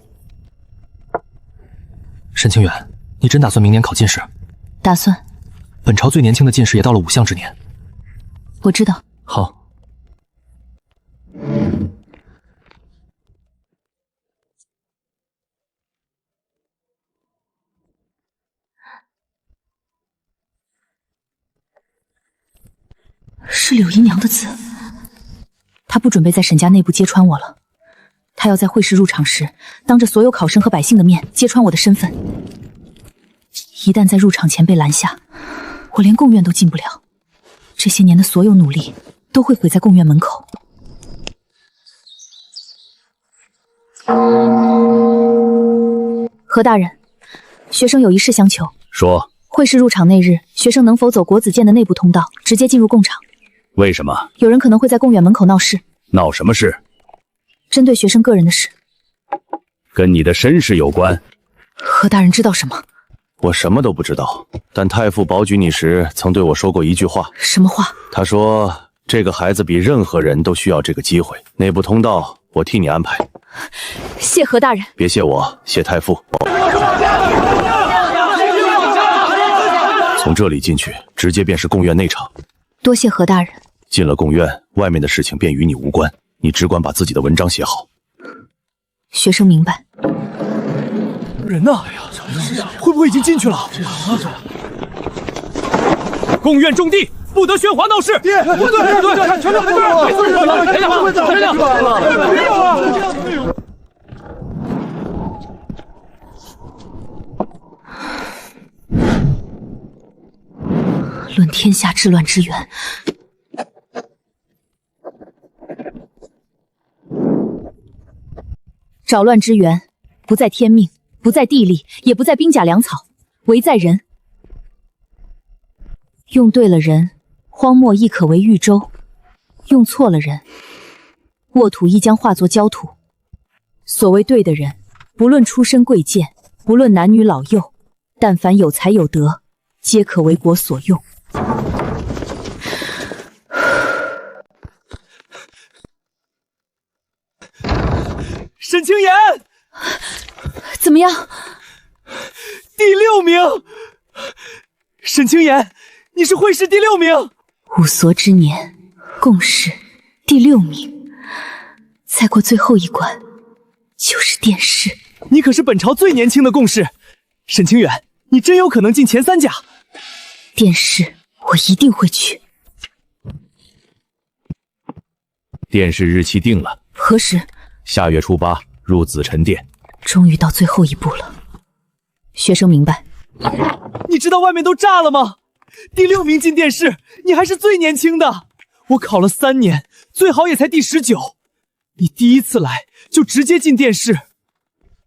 沈清远，你真打算明年考进士？打算。本朝最年轻的进士也到了5相之年。我知道。好。是柳姨娘的字，她不准备在沈家内部揭穿我了，她要在会试入场时，当着所有考生和百姓的面揭穿我的身份。一旦在入场前被拦下，我连贡院都进不了，这些年的所有努力都会毁在贡院门口。何大人，学生有一事相求。说。会试入场那日，学生能否走国子监的内部通道，直接进入贡场？为什么？有人可能会在贡院门口闹事。闹什么事？针对学生个人的事。跟你的身世有关。何大人知道什么？我什么都不知道，但太傅保举你时曾对我说过一句话。什么话？他说这个孩子比任何人都需要这个机会，内部通道我替你安排。谢何大人。别谢我，谢太傅。从这里进去，直接便是贡院内场。多谢何大人。进了贡院，外面的事情便与你无关，你只管把自己的文章写好。学生明白。人呢？会不会已经进去了？贡院重地，不得喧哗闹事。对，全场排队。论天下治乱之源，找乱之源，不在天命，不在地利，也不在兵甲粮草，唯在人。用对了人，荒漠亦可为豫州；用错了人，沃土亦将化作焦土。所谓对的人，不论出身贵贱，不论男女老幼，但凡有才有德，皆可为国所用。沈清言，怎么样？第6名。沈清言，你是会试第6名。五所之年，贡士第6名，再过最后一关就是殿试。你可是本朝最年轻的贡士，沈清远，你真有可能进前3甲。殿试我一定会去。殿试日期定了。何时？下月初8入紫宸殿。终于到最后一步了。学生明白。你知道外面都炸了吗？第6名进殿试，你还是最年轻的。我考了3年，最好也才第19。你第一次来就直接进殿试。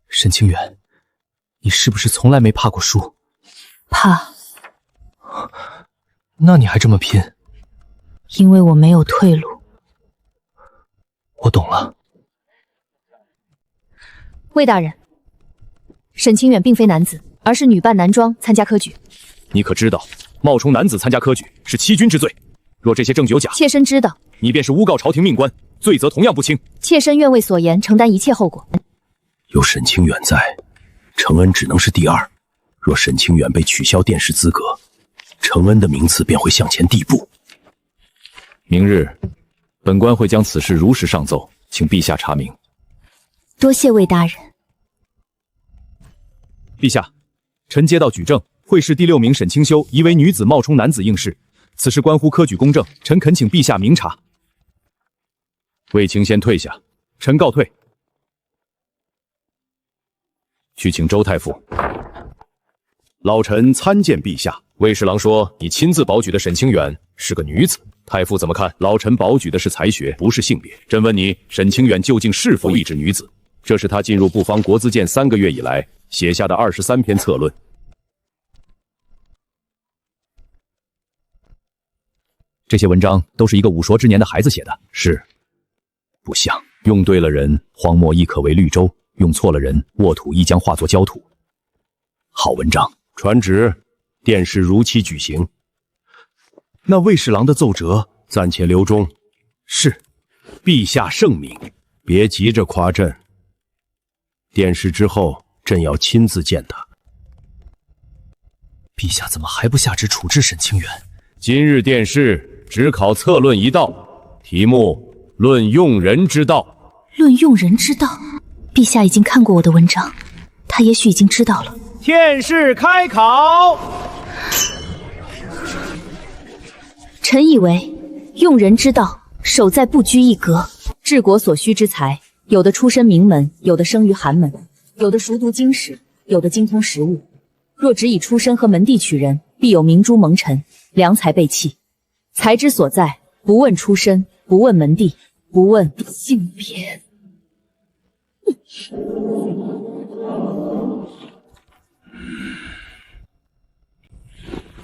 沈清远，你是不是从来没怕过输？怕。那你还这么拼？因为我没有退路。我懂了。魏大人，沈清远并非男子，而是女扮男装参加科举。你可知道，冒充男子参加科举是欺君之罪？若这些证据有假，妾身知道。你便是诬告朝廷命官，罪责同样不轻。妾身愿为所言承担一切后果。有沈清远在，承恩只能是第2。若沈清远被取消殿试资格，承恩的名次便会向前递步。明日，本官会将此事如实上奏，请陛下查明。多谢魏大人。陛下，臣接到举证，会试第6名沈清修疑为女子冒充男子应试，此事关乎科举公正，臣恳请陛下明察。卫青先退下，臣告退。去请周太傅。老臣参见陛下。卫侍郎说你亲自保举的沈清远是个女子，太傅怎么看？老臣保举的是才学，不是性别。朕问你，沈清远究竟是否一指女子？这是他进入布方国资监3个月以来写下的23篇策论。这些文章都是一个5硕之年的孩子写的。是，不像。用对了人，荒漠亦可为绿洲；用错了人，沃土亦将化作焦土。好文章。传旨，殿试如期举行。那卫侍郎的奏折暂且留中。是，陛下圣明。别急着夸朕。殿试之后，朕要亲自见他。陛下怎么还不下旨处置沈清远？今日殿试只考策论1道，题目论用人之道。论用人之道，陛下已经看过我的文章，他也许已经知道了。殿试开考。臣以为，用人之道，守在不拘一格。治国所需之才，有的出身名门，有的生于寒门，有的熟读经史，有的精通实务。若只以出身和门第取人，必有明珠蒙尘，良才被弃。才之所在，不问出身，不问门第，不问性别。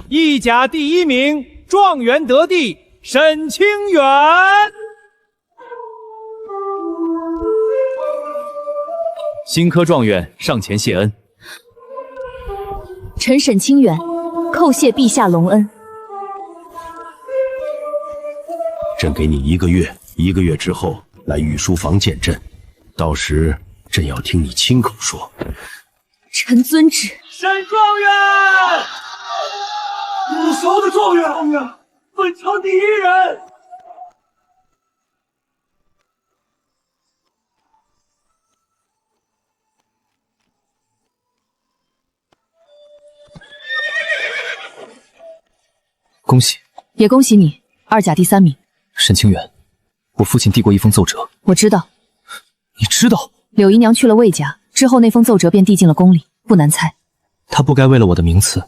意甲第1名，状元得第，沈清远。新科状元上前谢恩。臣沈清远，叩谢陛下隆恩。朕给你1个月，1个月之后来御书房见朕，到时朕要听你亲口说。臣遵旨。沈状元，不熟的状元，本朝第1人。恭喜，也恭喜你，2甲第3名。沈清远，我父亲递过一封奏折。我知道。你知道？柳姨娘去了魏家之后，那封奏折便递进了宫里，不难猜。他不该为了我的名次，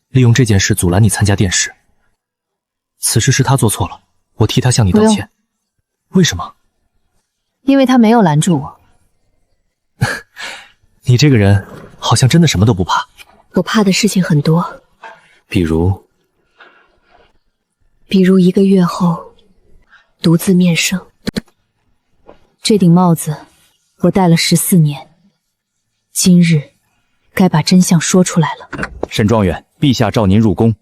利用这件事阻拦你参加殿试。此事是他做错了，我替他向你道歉。为什么？因为他没有拦住我。你这个人好像真的什么都不怕。我怕的事情很多，比如1个月后独自面圣。这顶帽子我戴了14年，今日该把真相说出来了。沈状元，陛下召您入宫。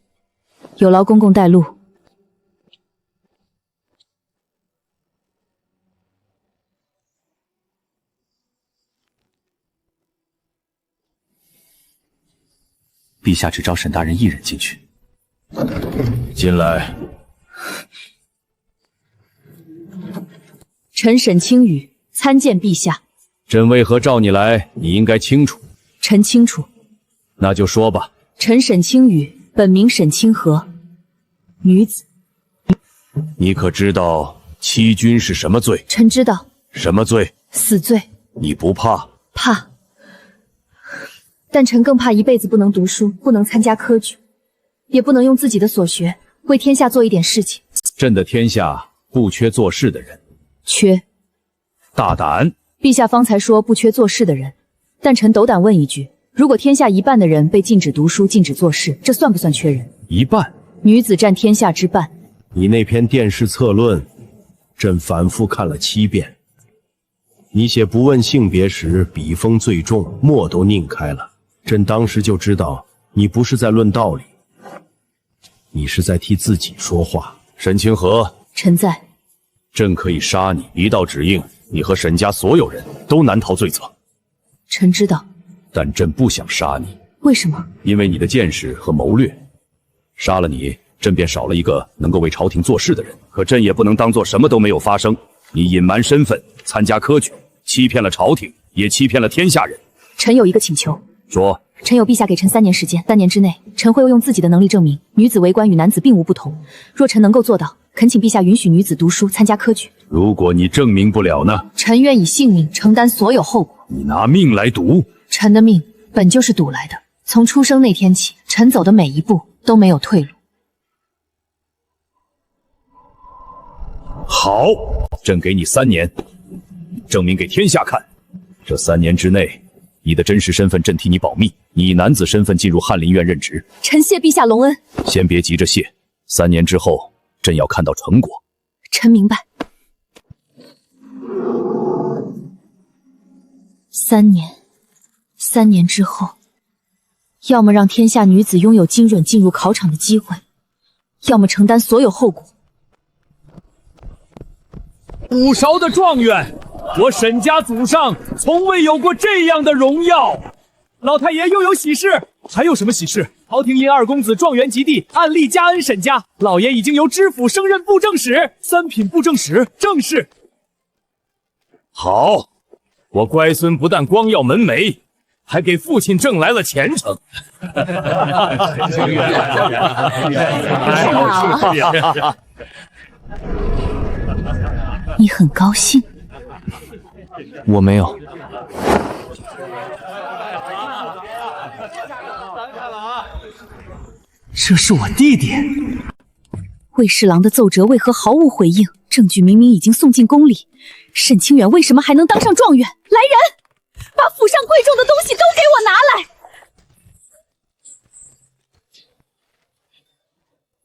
有劳公公带路。陛下只召沈大人1人进去。进来。臣沈清宇参见陛下。朕为何召你来，你应该清楚。臣清楚。那就说吧。臣沈清宇，本名沈清河，女子。你可知道欺君是什么罪？臣知道。什么罪？死罪。你不怕？怕。但臣更怕一辈子不能读书，不能参加科举，也不能用自己的所学为天下做一点事情。朕的天下不缺做事的人。缺。大胆！陛下方才说不缺做事的人，但臣斗胆问一句：如果天下1半的人被禁止读书、禁止做事，这算不算缺人？1半。女子占天下之半。你那篇殿试策论，朕反复看了7遍。你写不问性别时，笔锋最重，墨都拧开了。朕当时就知道，你不是在论道理，你是在替自己说话。沈清河，臣在。朕可以杀你，一道指印，你和沈家所有人都难逃罪责。臣知道。但朕不想杀你。为什么？因为你的见识和谋略。杀了你，朕便少了一个能够为朝廷做事的人。可朕也不能当做什么都没有发生。你隐瞒身份，参加科举，欺骗了朝廷，也欺骗了天下人。臣有一个请求。说。臣有陛下给臣3年时间，3年之内，臣会用自己的能力证明女子为官与男子并无不同。若臣能够做到，恳请陛下允许女子读书参加科举。如果你证明不了呢？臣愿以性命承担所有后果。你拿命来赌？臣的命本就是赌来的，从出生那天起，臣走的每一步都没有退路。好，朕给你3年，证明给天下看。这3年之内，你的真实身份朕替你保密，你以男子身份进入翰林院任职。臣谢陛下隆恩。先别急着谢，3年之后，朕要看到成果。臣明白。3年，3年之后，要么让天下女子拥有精准进入考场的机会，要么承担所有后果。5勺的状元，我沈家祖上从未有过这样的荣耀。老太爷又有喜事，还有什么喜事？朝廷因2公子状元及第，按例加恩沈家。老爷已经由知府升任布政使，3品布政使，正是。好，我乖孙不但光耀门楣，还给父亲挣来了前程。你很高兴？我没有。这是我弟弟。魏侍郎的奏折为何毫无回应？证据明明已经送进宫里，沈清远为什么还能当上状元？来人，把府上贵重的东西都给我拿来！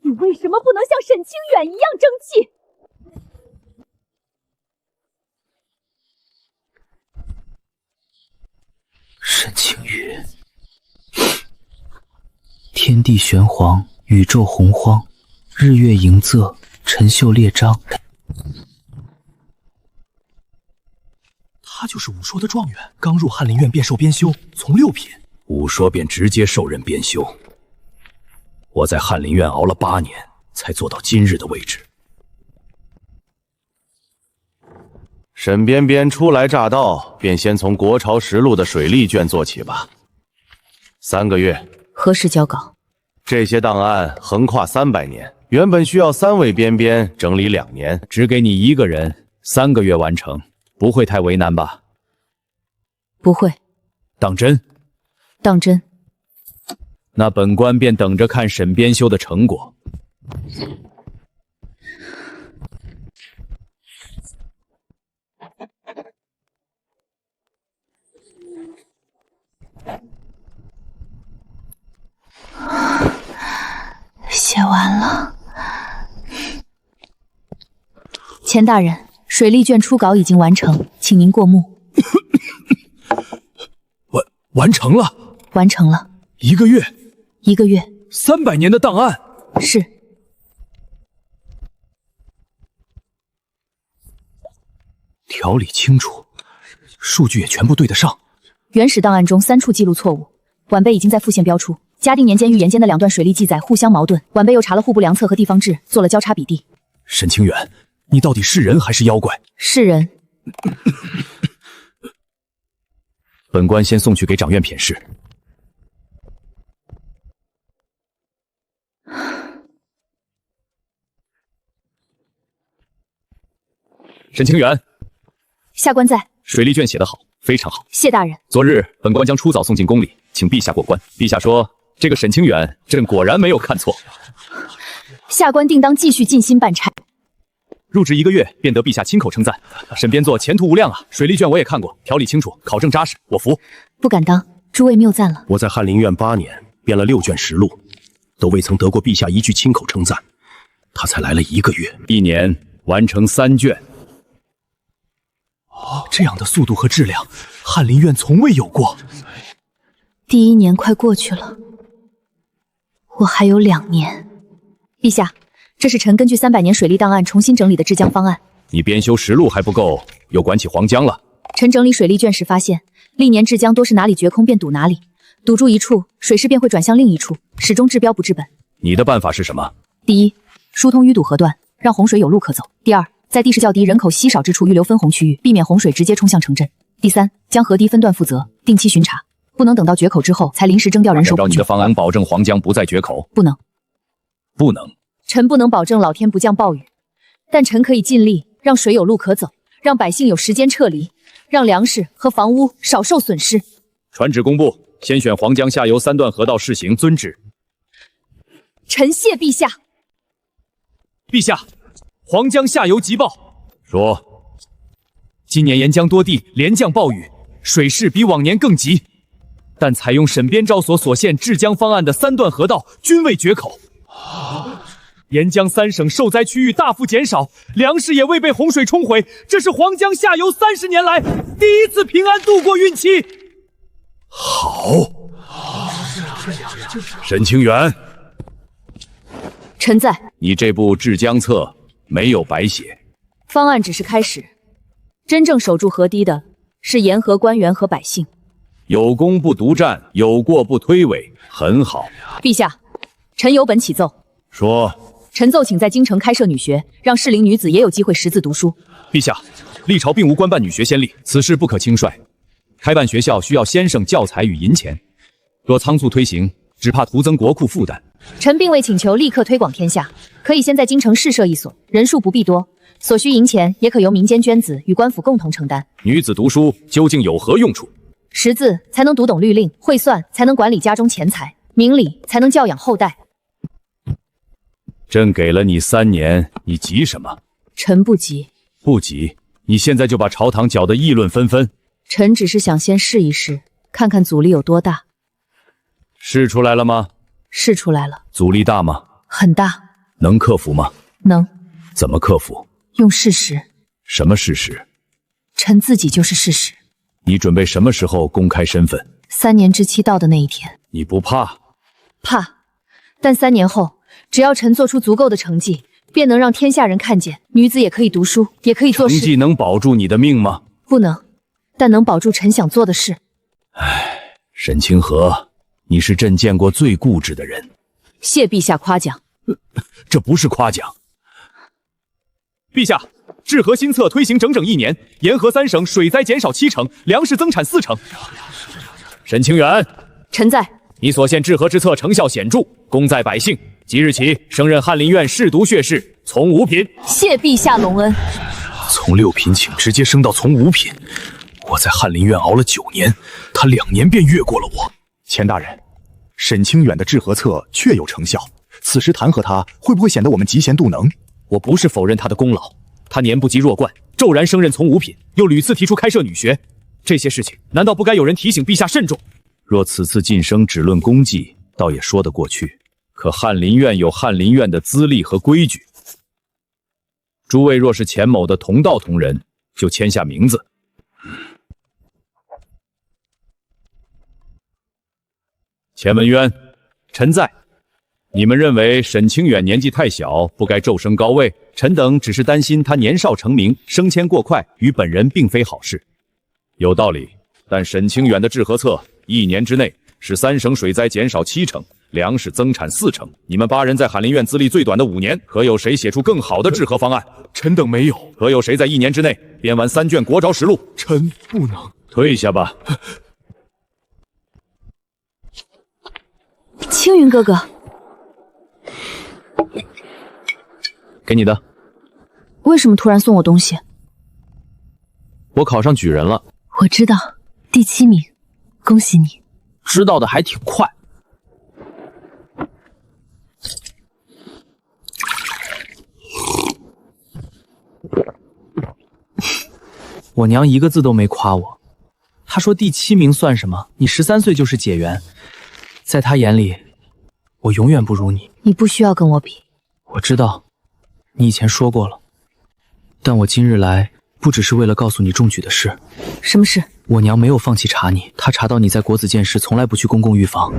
你为什么不能像沈清远一样争气？沈清远，天地玄黄，宇宙洪荒，日月盈仄，辰宿列张。他就是武说的状元，刚入翰林院便受编修，从6品。武说便直接受任编修。我在翰林院熬了8年，才做到今日的位置。沈边边初来乍到，便先从国朝实录的水利卷做起吧。3个月。何时交稿？这些档案横跨300年，原本需要3位边边整理2年，只给你1个人，3个月完成，不会太为难吧？不会。当真？当真。那本官便等着看沈编修的成果。写完了。钱大人，水利卷初稿已经完成，请您过目。完成了。完成了。1个月。1个月。300年的档案。是。条理清楚，数据也全部对得上。原始档案中3处记录错误，晚辈已经在复线标出。嘉定年间与延间的2段水利记载互相矛盾，晚辈又查了户部良册和地方志，做了交叉比对。沈清远，你到底是人还是妖怪？是人。本官先送去给掌院瞥视。沈清远，下官在。水利卷写得好，非常好。谢大人。昨日本官将初稿送进宫里，请陛下过关。陛下说这个沈清远，朕果然没有看错。下官定当继续尽心办差。入职1个月，便得陛下亲口称赞，沈编作前途无量啊！水利卷我也看过，条理清楚，考证扎实，我服。不敢当，诸位谬赞了。我在翰林院8年，编了6卷实录，都未曾得过陛下一句亲口称赞，他才来了1个月，1年完成3卷。这样的速度和质量，翰林院从未有过。第1年快过去了，我还有2年。陛下，这是臣根据300年水利档案重新整理的治江方案。你编修实录还不够，又管起黄江了。臣整理水利卷时发现，历年治江多是哪里决空便堵哪里，堵住一处，水势便会转向另一处，始终治标不治本。你的办法是什么？第一，疏通淤堵河段，让洪水有路可走。第二，在地势较低、人口稀少之处预留分洪区域，避免洪水直接冲向城镇。第三，将河堤分段负责，定期巡查。不能等到决口之后才临时征调人手。按照你的方案，保证黄江不再决口。不能，不能。臣不能保证老天不降暴雨，但臣可以尽力让水有路可走，让百姓有时间撤离，让粮食和房屋少受损失。传旨公布，先选黄江下游3段河道试行，遵旨。臣谢陛下。陛下，黄江下游急报说，今年沿江多地连降暴雨，水势比往年更急，但采用沈边昭所县治江方案的3段河道均未决口。沿江3省受灾区域大幅减少，粮食也未被洪水冲毁，这是黄江下游30年来第一次平安度过汛期。好，沈清远，臣在。你这部治江策没有白写，方案只是开始，真正守住河堤的是沿河官员和百姓。有功不独占，有过不推诿，很好。陛下，臣有本启奏。说。臣奏请在京城开设女学，让适龄女子也有机会识字读书。陛下，历朝并无官办女学先例，此事不可轻率。开办学校需要先生教材与银钱，若仓促推行，只怕徒增国库负担。臣并未请求立刻推广天下，可以先在京城试设一所，人数不必多，所需银钱也可由民间捐子与官府共同承担。女子读书究竟有何用处？识字才能读懂律令，会算才能管理家中钱财，明理才能教养后代。朕给了你3年，你急什么？臣不急。不急？你现在就把朝堂搅得议论纷纷？臣只是想先试一试，看看阻力有多大。试出来了吗？试出来了。阻力大吗？很大。能克服吗？能。怎么克服？用事实。什么事实？臣自己就是事实。你准备什么时候公开身份？3年之期到的那一天。你不怕？怕，但3年后，只要臣做出足够的成绩，便能让天下人看见，女子也可以读书，也可以做事。成绩能保住你的命吗？不能，但能保住臣想做的事。唉，沈清河，你是朕见过最固执的人。谢陛下夸奖。这不是夸奖。陛下，治河新策推行整整1年，沿河3省水灾减少7成，粮食增产4成。沈清远，臣在。你所献治河之策成效显著，功在百姓。即日起升任翰林院侍读学士，从5品。谢陛下隆恩。从6品请直接升到从5品，我在翰林院熬了9年，他2年便越过了我。钱大人，沈清远的治河策确有成效，此时弹劾他，会不会显得我们嫉贤妒能？我不是否认他的功劳，他年不及弱冠，骤然升任从5品，又屡次提出开设女学，这些事情难道不该有人提醒陛下慎重？若此次晋升只论功绩，倒也说得过去。可翰林院有翰林院的资历和规矩，诸位若是钱某的同道同仁，就签下名字。钱文渊，臣在。你们认为沈清远年纪太小，不该骤升高位？臣等只是担心他年少成名，升迁过快，与本人并非好事。有道理，但沈清远的治河策1年之内使3省水灾减少7成，粮食增产4成。你们8人在翰林院资历最短的5年，可有谁写出更好的治河方案？臣等没有。可有谁在1年之内编完3卷国诏实录？臣不能。退下吧。青云哥哥，给你的。为什么突然送我东西？我考上举人了。我知道，第7名，恭喜你。知道的还挺快。我娘一个字都没夸我，她说第7名算什么？你13岁就是解元，在她眼里，我永远不如你。你不需要跟我比。我知道，你以前说过了，但我今日来不只是为了告诉你中举的事。什么事？我娘没有放弃查你，她查到你在国子监时从来不去公共浴房。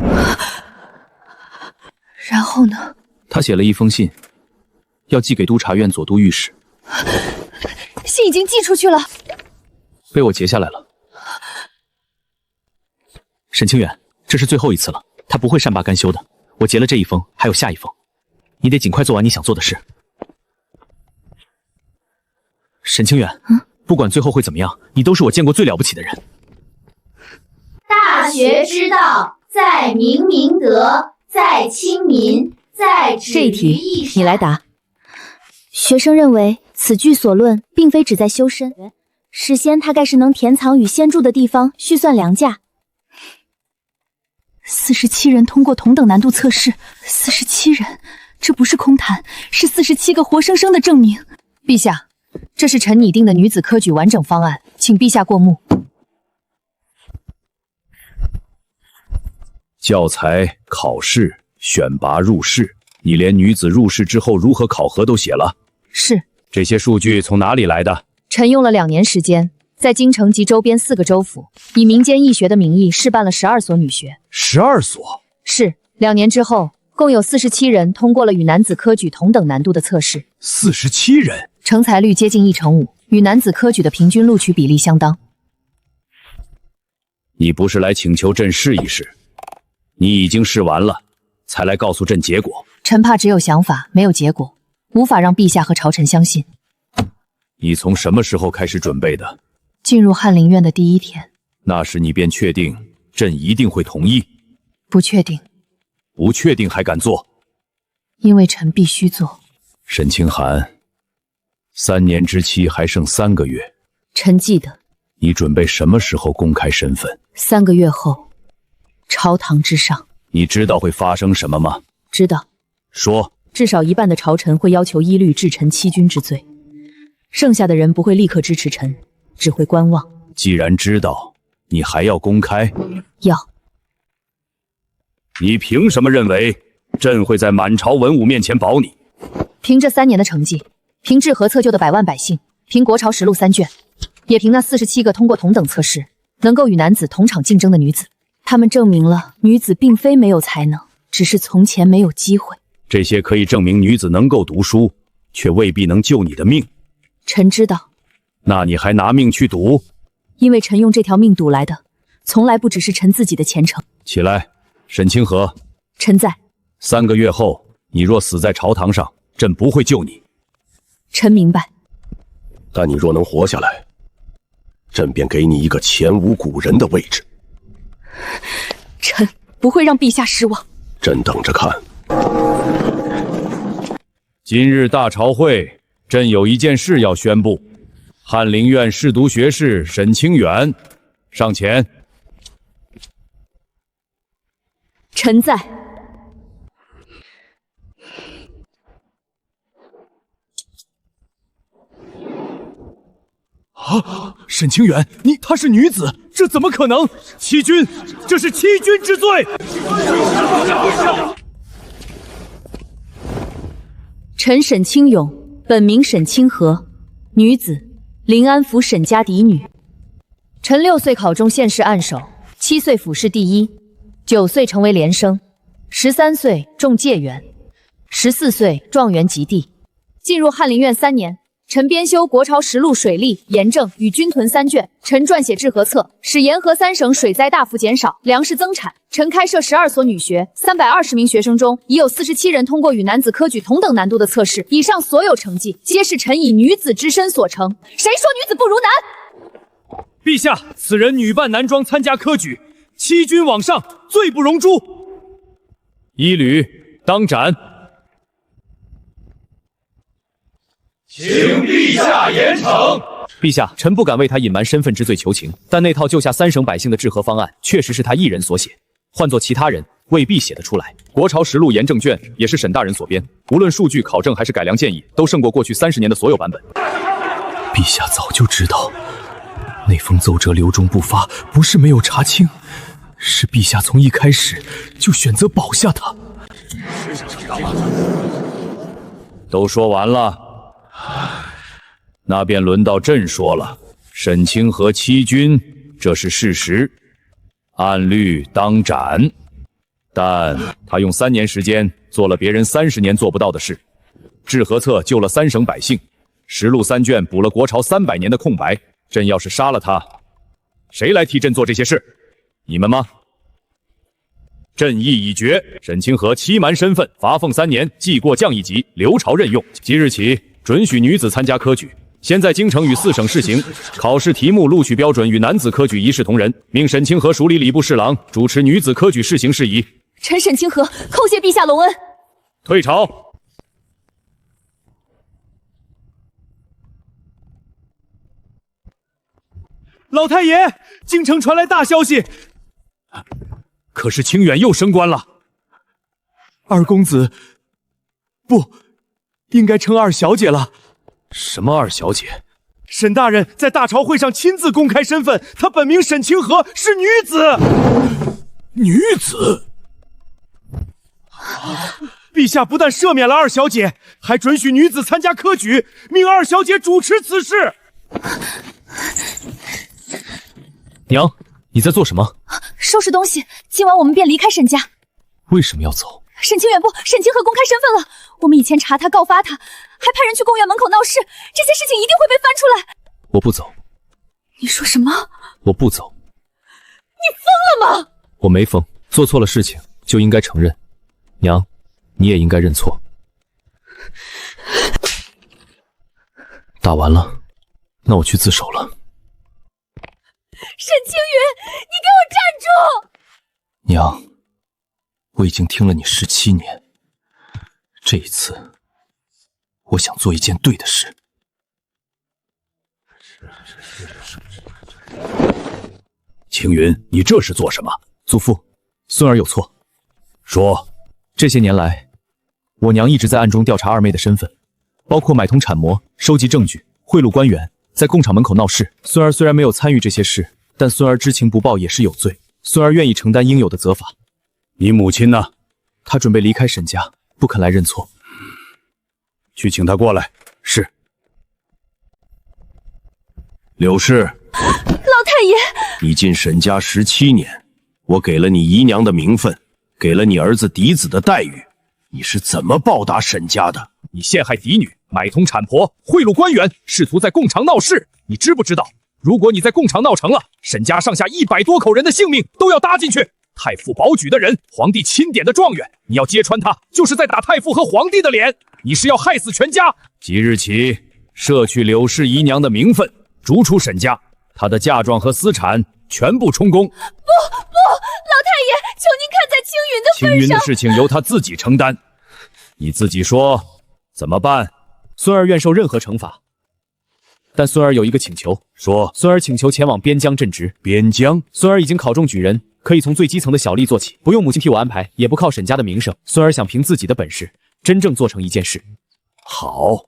然后呢？她写了一封信，要寄给督察院左都御史。信已经寄出去了，被我截下来了。沈清远，这是最后一次了，他不会善罢甘休的。我截了这一封，还有下一封，你得尽快做完你想做的事。沈清远，不管最后会怎么样，你都是我见过最了不起的人。大大学之道，在明明德，在亲民，在止于义善。你来答。学生认为此句所论并非只在修身，使仙他盖是能填藏与仙住的地方，续算良价。47人通过同等难度测试，47人，这不是空谈，是47个活生生的证明。陛下，这是臣拟定的女子科举完整方案，请陛下过目。教材、考试、选拔入试，你连女子入试之后如何考核都写了。是。这些数据从哪里来的？臣用了2年时间，在京城及周边4个州府，以民间义学的名义试办了12所女学。12所？是。2年之后，共有47人通过了与男子科举同等难度的测试。47人？成才率接近1:5，与男子科举的平均录取比例相当。你不是来请求朕试一试？你已经试完了，才来告诉朕结果。臣怕只有想法，没有结果，无法让陛下和朝臣相信。你从什么时候开始准备的？进入翰林院的第1天。那时你便确定朕一定会同意？不确定。不确定还敢做？因为臣必须做。沈清寒，3年之期还剩3个月。臣记得。你准备什么时候公开身份？3个月后，朝堂之上。你知道会发生什么吗？知道。说。至少1半的朝臣会要求一律治臣欺君之罪，剩下的人不会立刻支持臣，只会观望。既然知道，你还要公开？要。你凭什么认为朕会在满朝文武面前保你？凭这3年的成绩，凭治河测就的100万百姓，凭国朝实录3卷，也凭那47个通过同等测试，能够与男子同场竞争的女子。他们证明了女子并非没有才能，只是从前没有机会。这些可以证明女子能够读书，却未必能救你的命。臣知道。那你还拿命去赌？因为臣用这条命赌来的，从来不只是臣自己的前程。起来，沈清河。臣在。3个月后，你若死在朝堂上，朕不会救你。臣明白。但你若能活下来，朕便给你一个前无古人的位置。臣不会让陛下失望。朕等着看。今日大朝会，朕有一件事要宣布。翰林院侍读学士沈清远，上前。臣在。啊！沈清远，她是女子，这怎么可能？欺君，这是欺君之罪！臣沈清勇，本名沈清河，女子，临安府沈家嫡女。臣6岁考中县试按手，7岁府试第1，9岁成为连生，13岁中解元，14岁状元及第。进入翰林院3年。臣编修国朝实录水利、盐政与军屯3卷，臣撰写治河策，使沿河3省水灾大幅减少，粮食增产。臣开设12所女学，320名学生中已有47人通过与男子科举同等难度的测试。以上所有成绩，皆是臣以女子之身所成。谁说女子不如男？陛下，此人女扮男装参加科举，欺君罔上，罪不容诛，一律当斩。请陛下严惩。陛下，臣不敢为他隐瞒身份之罪求情，但那套救下3省百姓的治河方案，确实是他一人所写，换做其他人未必写得出来。国朝实录盐政卷也是沈大人所编，无论数据考证还是改良建议，都胜过过去30年的所有版本。陛下早就知道，那封奏折留中不发，不是没有查清，是陛下从一开始就选择保下他。都说完了。那便轮到朕说了，沈清河欺君，这是事实，按律当斩。但他用3年时间做了别人30年做不到的事，治河策救了3省百姓，实录3卷补了国朝300年的空白。朕要是杀了他，谁来替朕做这些事？你们吗？朕意已决，沈清河欺瞒身份，罚俸3年，记过降1级，留朝任用。即日起准许女子参加科举，现在京城与4省试行，考试题目录取标准与男子科举一视同仁，命沈清河署理礼部侍郎主持女子科举试行事宜。臣沈清河叩谢陛下隆恩。退朝。老太爷，京城传来大消息，可是清远又升官了。二公子，不，应该称二小姐了。什么二小姐？沈大人在大朝会上亲自公开身份，她本名沈清河，是女子。女子？陛下不但赦免了二小姐，还准许女子参加科举，命二小姐主持此事。娘，你在做什么？收拾东西，今晚我们便离开沈家。为什么要走？沈清远不，沈清河公开身份了。我们以前查他告发他，还派人去公园门口闹事，这些事情一定会被翻出来。我不走。你说什么？我不走。你疯了吗？我没疯，做错了事情就应该承认。娘，你也应该认错。打完了，那我去自首了。沈清远，你给我站住！娘，我已经听了你17年，这一次，我想做一件对的事。青云，你这是做什么？祖父，孙儿有错。说，这些年来，我娘一直在暗中调查二妹的身份，包括买通产模、收集证据、贿赂官员，在工厂门口闹事。孙儿虽然没有参与这些事，但孙儿知情不报也是有罪。孙儿愿意承担应有的责罚。你母亲呢？她准备离开沈家，不肯来认错。去请她过来。是。柳氏，老太爷，你进沈家17年，我给了你姨娘的名分，给了你儿子嫡子的待遇，你是怎么报答沈家的？你陷害嫡女，买通产婆，贿赂官员，试图在贡场闹事，你知不知道？如果你在贡场闹成了，沈家上下100多口人的性命都要搭进去。太傅保举的人，皇帝钦点的状元，你要揭穿他，就是在打太傅和皇帝的脸。你是要害死全家。即日起，赦去柳氏姨娘的名分，逐出沈家，她的嫁妆和私产全部充公。不，老太爷，求您看在青云的份上。青云的事情由她自己承担，你自己说怎么办？孙儿愿受任何惩罚，但孙儿有一个请求。说。孙儿请求前往边疆任职。边疆？孙儿已经考中举人，可以从最基层的小吏做起，不用母亲替我安排，也不靠沈家的名声。孙儿想凭自己的本事，真正做成一件事。好。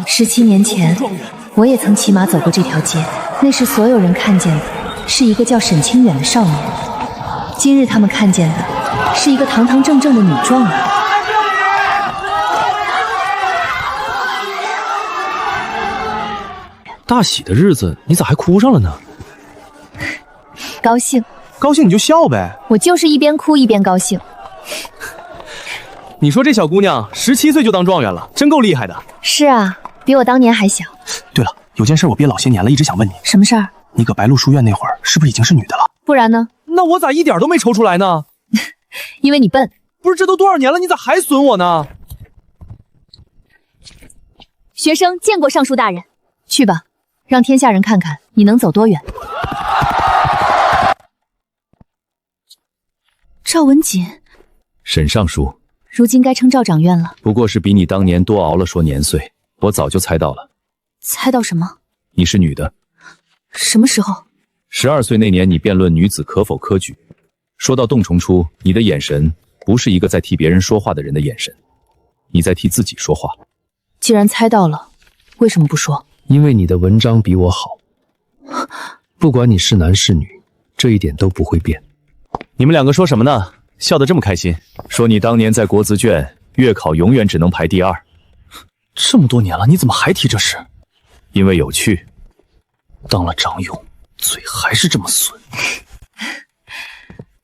17年前，我也曾骑马走过这条街，那时所有人看见的是一个叫沈清远的少年，今日他们看见的是一个堂堂正正的女状元。大喜的日子，你咋还哭上了呢？高兴，高兴你就笑呗。我就是一边哭一边高兴。你说这小姑娘17岁就当状元了，真够厉害的。是啊，比我当年还小。对了，有件事我憋老些年了，一直想问你。什么事儿？你搁白鹿书院那会儿，是不是已经是女的了？不然呢？那我咋一点都没抽出来呢？因为你笨。不是，这都多少年了，你咋还损我呢？学生见过尚书大人。去吧，让天下人看看你能走多远。赵文锦，沈尚书，如今该称赵掌院了。不过是比你当年多熬了说年岁，我早就猜到了。猜到什么？你是女的。什么时候？12岁那年，你辩论女子可否科举，说到动重出，你的眼神不是一个在替别人说话的人的眼神，你在替自己说话。既然猜到了，为什么不说？因为你的文章比我好，不管你是男是女，这一点都不会变。你们两个说什么呢？笑得这么开心。说你当年在国子卷月考永远只能排第2。这么多年了，你怎么还提这事？因为有趣。当了掌勇，嘴还是这么损。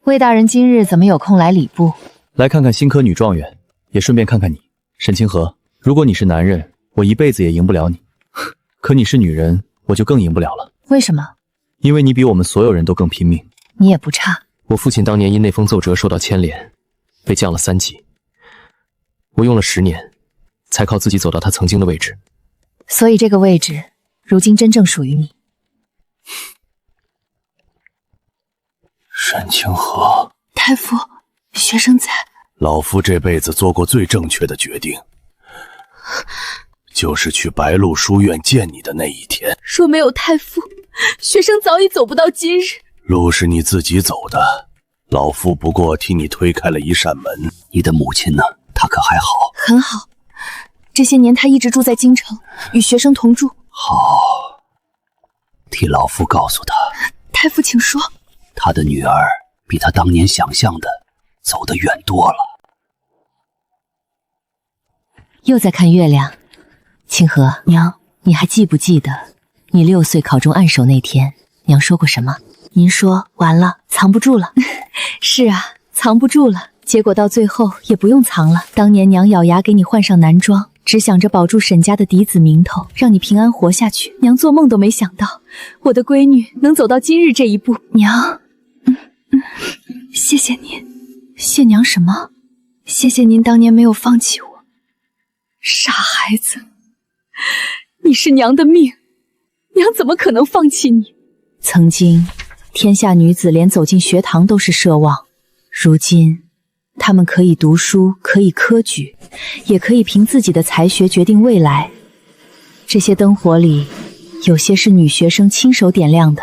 魏大人今日怎么有空来礼部？来看看新科女状元，也顺便看看你，沈清河。如果你是男人，我一辈子也赢不了你；可你是女人，我就更赢不了了。为什么？因为你比我们所有人都更拼命。你也不差。我父亲当年因那封奏折受到牵连，被降了3级。我用了10年，才靠自己走到他曾经的位置。所以这个位置，如今真正属于你。沈清河，太傅，学生在。老夫这辈子做过最正确的决定，就是去白鹿书院见你的那一天。若没有太傅，学生早已走不到今日。路是你自己走的，老夫不过替你推开了一扇门。你的母亲呢？她可还好？很好，这些年她一直住在京城，与学生同住。好，替老夫告诉她。太傅，请说。他的女儿比他当年想象的走得远多了。又在看月亮。清河，娘，你还记不记得你6岁考中按手那天，娘说过什么？您说完了，藏不住了。是啊，藏不住了。结果到最后也不用藏了。当年娘咬牙给你换上男装，只想着保住沈家的嫡子名头，让你平安活下去。娘做梦都没想到，我的闺女能走到今日这一步。娘，谢谢您。谢娘什么？谢谢您当年没有放弃我。傻孩子，你是娘的命，娘怎么可能放弃你？曾经，天下女子连走进学堂都是奢望，如今，她们可以读书，可以科举，也可以凭自己的才学决定未来。这些灯火里，有些是女学生亲手点亮的。